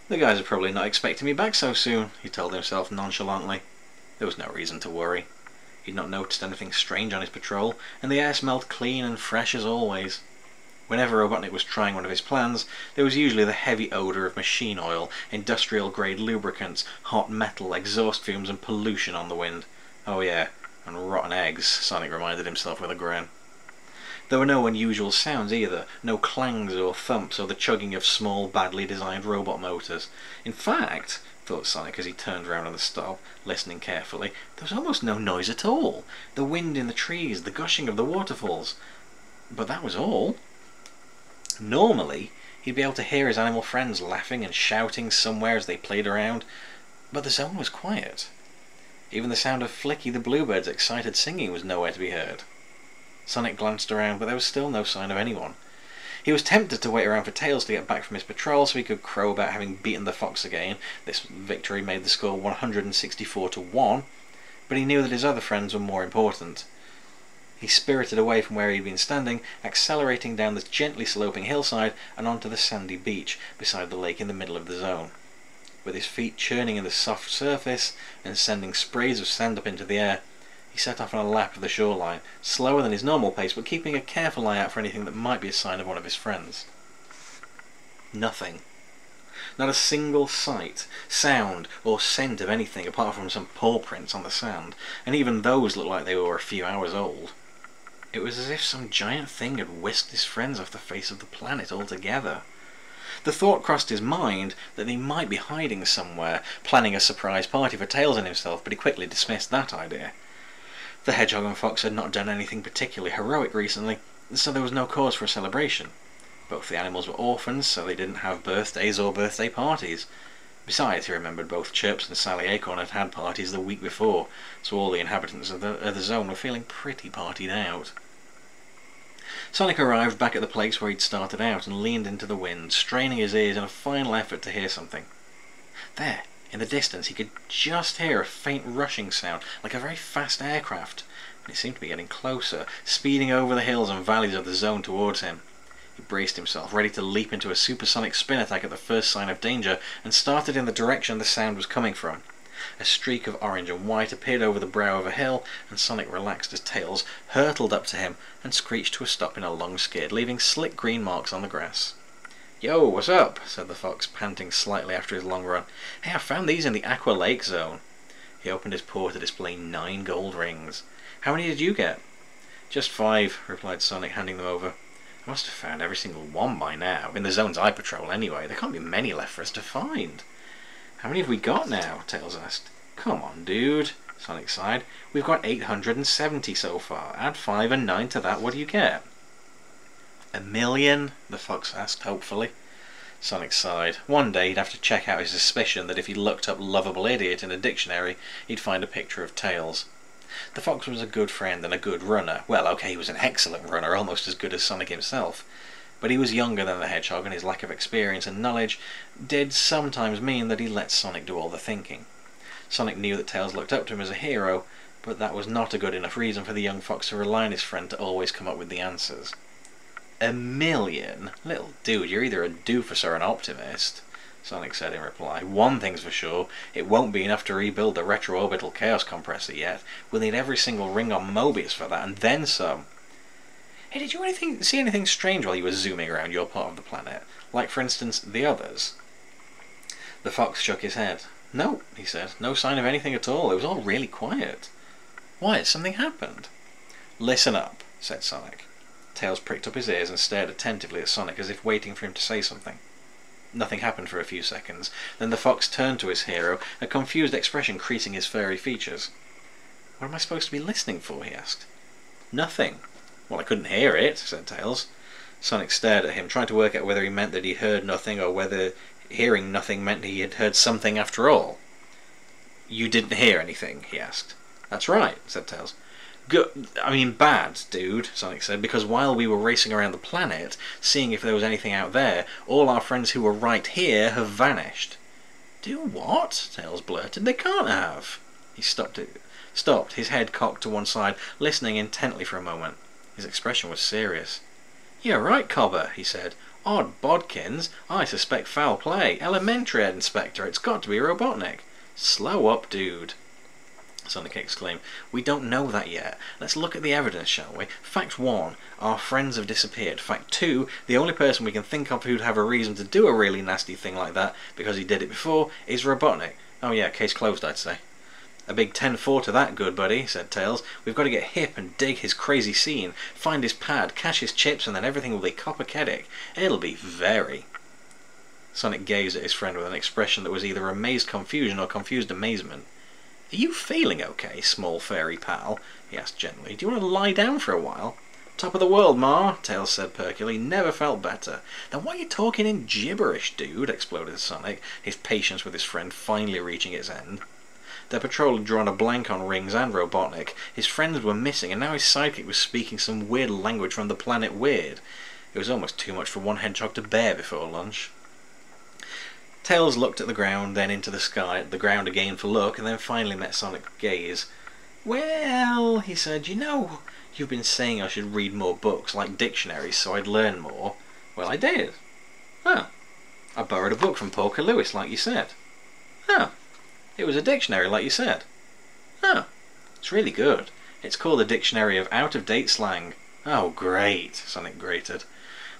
"The guys are probably not expecting me back so soon," he told himself nonchalantly. There was no reason to worry. He'd not noticed anything strange on his patrol, and the air smelled clean and fresh as always. Whenever Robotnik was trying one of his plans, there was usually the heavy odour of machine oil, industrial-grade lubricants, hot metal, exhaust fumes and pollution on the wind. Oh yeah, and rotten eggs, Sonic reminded himself with a grin. There were no unusual sounds either, no clangs or thumps or the chugging of small, badly designed robot motors. In fact, thought Sonic as he turned round on the stop, listening carefully, there was almost no noise at all. The wind in the trees, the gushing of the waterfalls. But that was all. Normally, He'd be able to hear his animal friends laughing and shouting somewhere as they played around, but the zone was quiet. Even the sound of Flicky the bluebird's excited singing was nowhere to be heard. Sonic glanced around, but there was still no sign of anyone. He was tempted to wait around for Tails to get back from his patrol so he could crow about having beaten the fox again. This victory made the score 164-1, but he knew that his other friends were more important. He spirited away from where he'd been standing, accelerating down the gently sloping hillside and onto the sandy beach beside the lake in the middle of the zone. With his feet churning in the soft surface and sending sprays of sand up into the air, he set off on a lap of the shoreline, slower than his normal pace, but keeping a careful eye out for anything that might be a sign of one of his friends. Nothing. Not a single sight, sound, or scent of anything apart from some paw prints on the sand, and even those looked like they were a few hours old. It was as if some giant thing had whisked his friends off the face of the planet altogether. The thought crossed his mind that he might be hiding somewhere, planning a surprise party for Tails and himself, but he quickly dismissed that idea. The Hedgehog and Fox had not done anything particularly heroic recently, so there was no cause for a celebration. Both the animals were orphans, so they didn't have birthdays or birthday parties. Besides, he remembered both Chirps and Sally Acorn had had parties the week before, so all the inhabitants of the zone were feeling pretty partied out. Sonic arrived back at the place where he'd started out and leaned into the wind, straining his ears in a final effort to hear something. There, in the distance, he could just hear a faint rushing sound, like a very fast aircraft, and it seemed to be getting closer, speeding over the hills and valleys of the zone towards him. He braced himself, ready to leap into a supersonic spin attack at the first sign of danger, and started in the direction the sound was coming from. A streak of orange and white appeared over the brow of a hill, and Sonic relaxed as Tails hurtled up to him and screeched to a stop in a long skid, leaving slick green marks on the grass. "Yo, what's up?" said the fox, panting slightly after his long run. "Hey, I found these in the Aqua Lake Zone." He opened his paw to display 9 gold rings. "How many did you get?" "Just 5, replied Sonic, handing them over. "I must have found every single one by now, in the zones I patrol anyway. There can't be many left for us to find." "How many have we got now?" Tails asked. "Come on, dude," Sonic sighed. "We've got 870 so far. Add 5 and 9 to that, what do you get?" "1 million?" the fox asked hopefully. Sonic sighed. One day he'd have to check out his suspicion that if he looked up lovable idiot in a dictionary, he'd find a picture of Tails. The fox was a good friend and a good runner. Well, okay, he was an excellent runner, almost as good as Sonic himself. But he was younger than the Hedgehog, and his lack of experience and knowledge did sometimes mean that he let Sonic do all the thinking. Sonic knew that Tails looked up to him as a hero, but that was not a good enough reason for the young fox to rely on his friend to always come up with the answers. 1 million? Little dude, you're either a doofus or an optimist, Sonic said in reply. "One thing's for sure, it won't be enough to rebuild the retroorbital chaos compressor yet. We'll need every single ring on Mobius for that, and then some." "Hey, did you see anything strange while you were zooming around your part of the planet? Like, for instance, the others?" The fox shook his head. "No," he said, "no sign of anything at all. It was all really quiet." "Why, has something happened?" "Listen up," said Sonic. Tails pricked up his ears and stared attentively at Sonic as if waiting for him to say something. Nothing happened for a few seconds. Then the fox turned to his hero, a confused expression creasing his furry features. "What am I supposed to be listening for?" he asked. "Nothing." "Well, I couldn't hear it," said Tails. Sonic stared at him, trying to work out whether he meant that he heard nothing or whether hearing nothing meant he had heard something after all. "You didn't hear anything?" he asked. "That's right," said Tails. Bad, dude," Sonic said, "because while we were racing around the planet, seeing if there was anything out there, all our friends who were right here have vanished." "Do what?" Tails blurted. "They can't have." He stopped, his head cocked to one side, listening intently for a moment. His expression was serious. "You're right, Cobber," he said. "Odd bodkins. I suspect foul play. Elementary Inspector. It's got to be Robotnik." "Slow up, dude," Sonic exclaimed. "We don't know that yet. Let's look at the evidence, shall we? Fact 1, our friends have disappeared. Fact 2, the only person we can think of who'd have a reason to do a really nasty thing like that, because he did it before, is Robotnik. Oh yeah, case closed, I'd say." "A big 10-4 to that, good buddy," said Tails. "We've got to get hip and dig his crazy scene, find his pad, cache his chips, and then everything will be copper-kedic. It'll be very..." Sonic gazed at his friend with an expression that was either amazed confusion or confused amazement. "Are you feeling okay, small furry pal?" he asked gently. "Do you want to lie down for a while?" Top of the world, Ma, Tails said perkily. Never felt better. Then why are you talking in gibberish, dude? Exploded Sonic, his patience with his friend finally reaching its end. Their patrol had drawn a blank on Rings and Robotnik. His friends were missing, and now his sidekick was speaking some weird language from the planet Weird. It was almost too much for one hedgehog to bear before lunch. Tails looked at the ground, then into the sky, at the ground again for luck, and then finally met Sonic's gaze. Well, he said, you know, you've been saying I should read more books, like dictionaries, so I'd learn more. Well, I did. Huh. I borrowed a book from Porker Lewis, like you said. Huh. It was a dictionary, like you said. Huh. It's really good. It's called a Dictionary of Out-of-Date Slang. Oh, great, Sonic grated.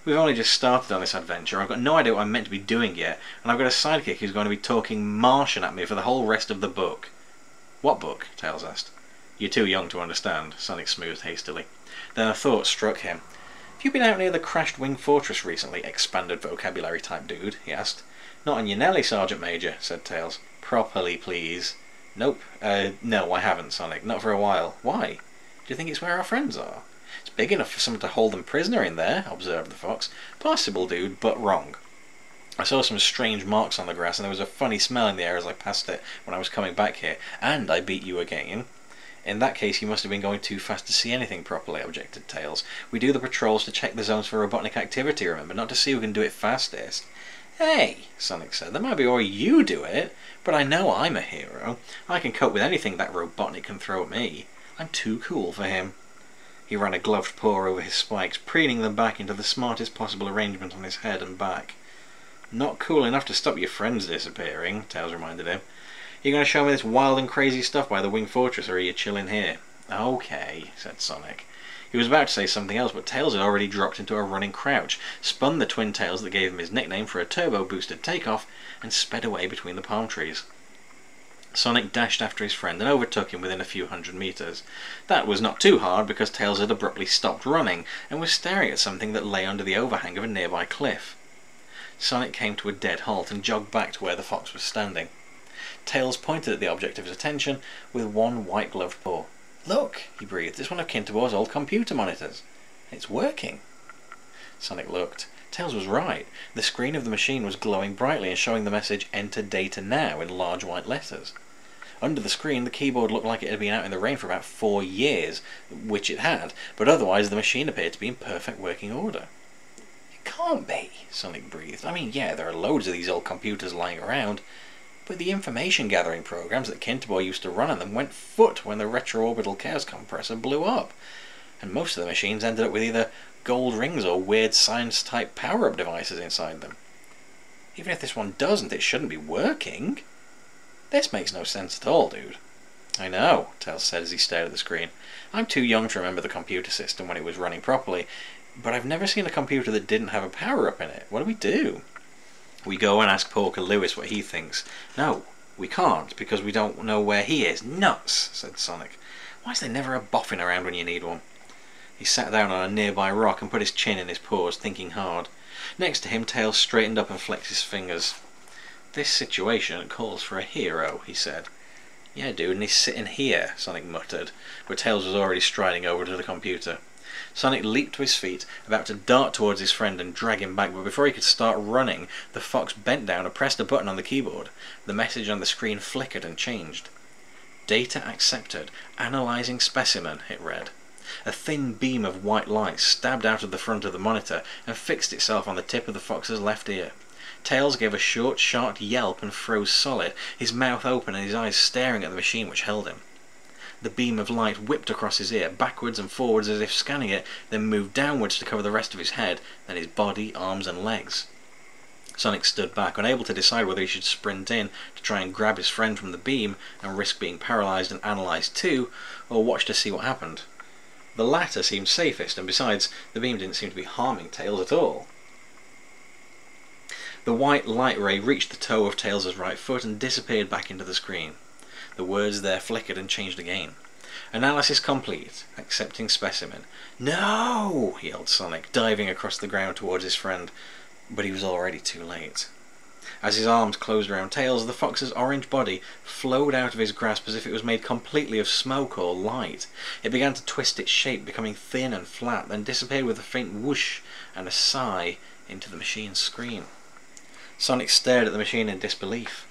We've only just started on this adventure. I've got no idea what I'm meant to be doing yet, and I've got a sidekick who's going to be talking Martian at me for the whole rest of the book. What book? Tails asked. You're too young to understand, Sonic smoothed hastily. Then a thought struck him. Have you been out near the crashed Wing Fortress recently, expanded vocabulary type dude? He asked. Not on your Nelly, Sergeant Major, said Tails. Properly, please. Nope. No, I haven't, Sonic. Not for a while. Why? Do you think it's where our friends are? It's big enough for someone to hold them prisoner in there, observed the fox. Possible, dude, but wrong. I saw some strange marks on the grass, and there was a funny smell in the air as I passed it when I was coming back here, and I beat you again. In that case, you must have been going too fast to see anything properly, objected Tails. We do the patrols to check the zones for Robotnik activity, remember, not to see who can do it fastest. Hey, Sonic said, that might be why you do it, but I know I'm a hero. I can cope with anything that Robotnik can throw at me. I'm too cool for him. He ran a gloved paw over his spikes, preening them back into the smartest possible arrangement on his head and back. Not cool enough to stop your friends disappearing, Tails reminded him. You going to show me this wild and crazy stuff by the Wing Fortress, or are you chilling here? Okay, said Sonic. He was about to say something else, but Tails had already dropped into a running crouch, spun the twin tails that gave him his nickname for a turbo-boosted takeoff, and sped away between the palm trees. Sonic dashed after his friend and overtook him within a few hundred meters. That was not too hard, because Tails had abruptly stopped running and was staring at something that lay under the overhang of a nearby cliff. Sonic came to a dead halt and jogged back to where the fox was standing. Tails pointed at the object of his attention with one white-gloved paw. Look, he breathed, it's one of Kintobor's old computer monitors. It's working. Sonic looked. Tails was right. The screen of the machine was glowing brightly and showing the message "Enter data now" in large white letters. Under the screen, the keyboard looked like it had been out in the rain for about 4 years, which it had, but otherwise the machine appeared to be in perfect working order. It can't be, Sonic breathed. I mean, yeah, there are loads of these old computers lying around, but the information gathering programs that Kintobor used to run on them went foot when the retroorbital chaos compressor blew up, and most of the machines ended up with either gold rings or weird science-type power-up devices inside them. Even if this one doesn't, it shouldn't be working. This makes no sense at all, dude. I know, Tails said as he stared at the screen. I'm too young to remember the computer system when it was running properly, but I've never seen a computer that didn't have a power-up in it. What do we do? We go and ask Porker Lewis what he thinks. No, we can't, because we don't know where he is. Nuts, said Sonic. Why is there never a boffin around when you need one? He sat down on a nearby rock and put his chin in his paws, thinking hard. Next to him, Tails straightened up and flexed his fingers. This situation calls for a hero, he said. Yeah, dude, and he's sitting here, Sonic muttered, but Tails was already striding over to the computer. Sonic leaped to his feet, about to dart towards his friend and drag him back, but before he could start running, the fox bent down and pressed a button on the keyboard. The message on the screen flickered and changed. Data accepted. Analyzing specimen, it read. A thin beam of white light stabbed out of the front of the monitor and fixed itself on the tip of the fox's left ear. Tails gave a short, sharp yelp and froze solid, his mouth open and his eyes staring at the machine which held him. The beam of light whipped across his ear, backwards and forwards as if scanning it, then moved downwards to cover the rest of his head, then his body, arms and legs. Sonic stood back, unable to decide whether he should sprint in to try and grab his friend from the beam and risk being paralysed and analysed too, or watch to see what happened. The latter seemed safest, and besides, the beam didn't seem to be harming Tails at all. The white light ray reached the toe of Tails' right foot and disappeared back into the screen. The words there flickered and changed again. Analysis complete. Accepting specimen. No! Yelled Sonic, diving across the ground towards his friend, but he was already too late. As his arms closed around Tails, the fox's orange body flowed out of his grasp as if it was made completely of smoke or light. It began to twist its shape, becoming thin and flat, then disappeared with a faint whoosh and a sigh into the machine's screen. Sonic stared at the machine in disbelief.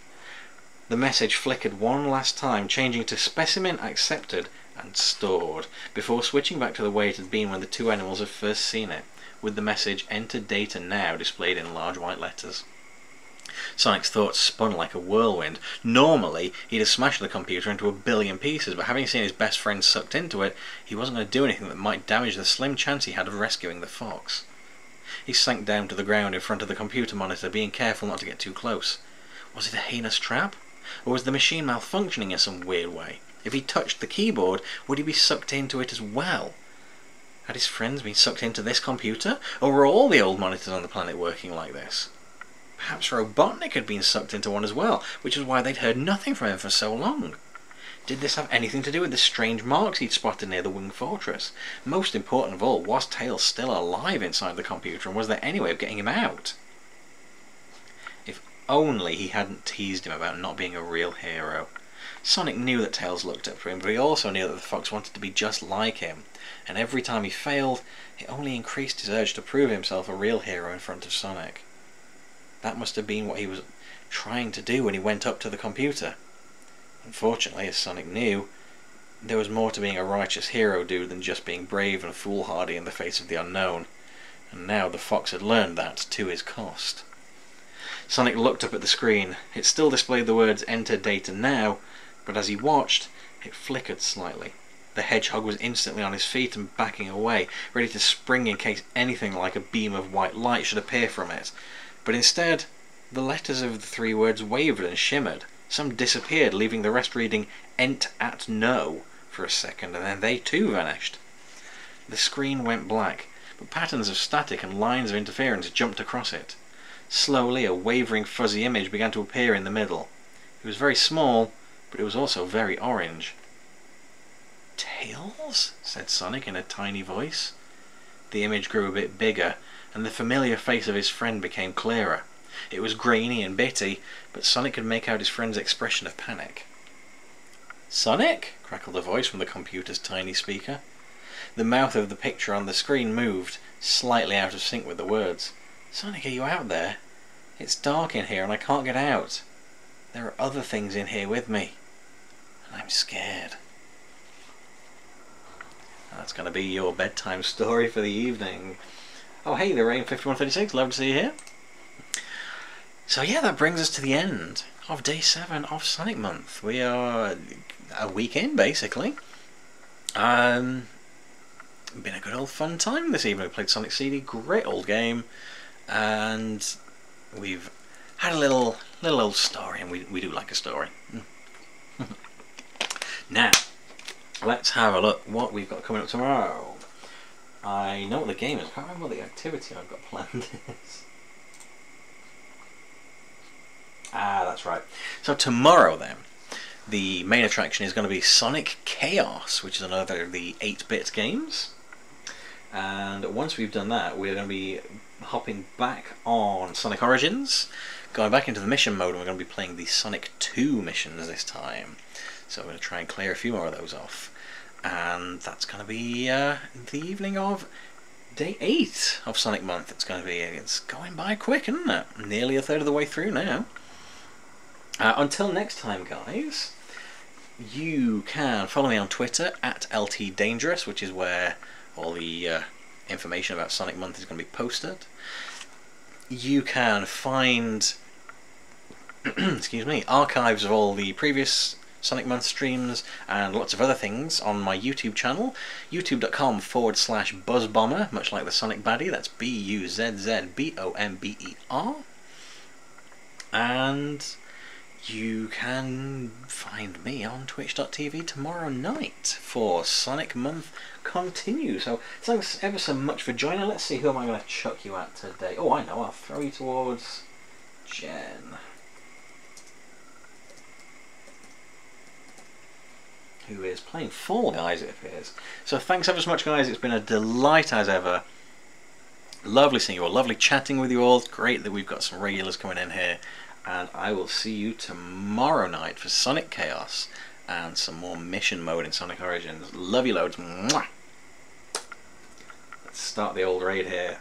The message flickered one last time, changing to specimen accepted and stored, before switching back to the way it had been when the two animals had first seen it, with the message "Enter data now" displayed in large white letters. Sonic's thoughts spun like a whirlwind. Normally, he'd have smashed the computer into a billion pieces, but having seen his best friend sucked into it, he wasn't going to do anything that might damage the slim chance he had of rescuing the fox. He sank down to the ground in front of the computer monitor, being careful not to get too close. Was it a heinous trap? Or was the machine malfunctioning in some weird way? If he touched the keyboard, would he be sucked into it as well? Had his friends been sucked into this computer? Or were all the old monitors on the planet working like this? Perhaps Robotnik had been sucked into one as well, which was why they'd heard nothing from him for so long. Did this have anything to do with the strange marks he'd spotted near the Wing Fortress? Most important of all, was Tails still alive inside the computer, and was there any way of getting him out? If only he hadn't teased him about not being a real hero. Sonic knew that Tails looked up to him, but he also knew that the fox wanted to be just like him, and every time he failed, it only increased his urge to prove himself a real hero in front of Sonic. That must have been what he was trying to do when he went up to the computer. Unfortunately, as Sonic knew, there was more to being a righteous hero dude than just being brave and foolhardy in the face of the unknown, and now the fox had learned that to his cost. Sonic looked up at the screen. It still displayed the words "Enter data now," but as he watched, it flickered slightly. The hedgehog was instantly on his feet and backing away, ready to spring in case anything like a beam of white light should appear from it. But instead, the letters of the three words wavered and shimmered. Some disappeared, leaving the rest reading "Ent at no" for a second, and then they too vanished. The screen went black, but patterns of static and lines of interference jumped across it. Slowly, a wavering fuzzy image began to appear in the middle. It was very small, but it was also very orange. "Tails?" said Sonic in a tiny voice. The image grew a bit bigger, and the familiar face of his friend became clearer. It was grainy and bitty, but Sonic could make out his friend's expression of panic. "Sonic?" crackled a voice from the computer's tiny speaker. The mouth of the picture on the screen moved, slightly out of sync with the words. "Sonic, are you out there? It's dark in here and I can't get out. There are other things in here with me, and I'm scared." That's going to be your bedtime story for the evening. Oh hey there, Rain5136, love to see you here. So yeah, that brings us to the end of day 7 of Sonic Month. We are a week in, basically. Been a good old fun time this evening. We played Sonic CD, great old game, and we've had a little old story, and we do like a story. Now, let's have a look what we've got coming up tomorrow. I know what the game is, I can't remember what the activity I've got planned is. Ah, that's right. So tomorrow then, the main attraction is going to be Sonic Chaos, which is another of the 8-bit games. And once we've done that, we're going to be hopping back on Sonic Origins, going back into the mission mode, and we're going to be playing the Sonic 2 missions this time. So we're going to try and clear a few more of those off. And that's going to be the evening of day 8 of Sonic Month. It's going by quick, isn't it? Nearly a third of the way through now. Until next time, guys, you can follow me on Twitter at LTDangerous, which is where all the information about Sonic Month is going to be posted. You can find excuse me, archives of all the previous Sonic Month streams and lots of other things on my YouTube channel, youtube.com/BuzzBomber, much like the Sonic baddie. That's BUZZBOMBER. And you can find me on twitch.tv tomorrow night for Sonic Month Continue. So thanks ever so much for joining. Let's see, who am I going to chuck you at today? Oh, I know, I'll throw you towards Jen, who is playing Fall Guys, it appears. So thanks ever so much, guys. It's been a delight as ever. Lovely seeing you all, lovely chatting with you all. It's great that we've got some regulars coming in here. And I will see you tomorrow night for Sonic Chaos and some more mission mode in Sonic Origins. Love you loads. Mwah! Let's start the old raid here.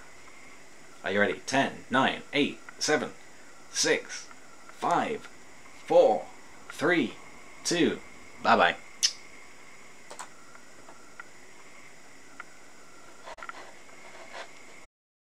Are you ready? 10, 9, 8, 7, 6, 5, 4, 3, 2. Bye bye.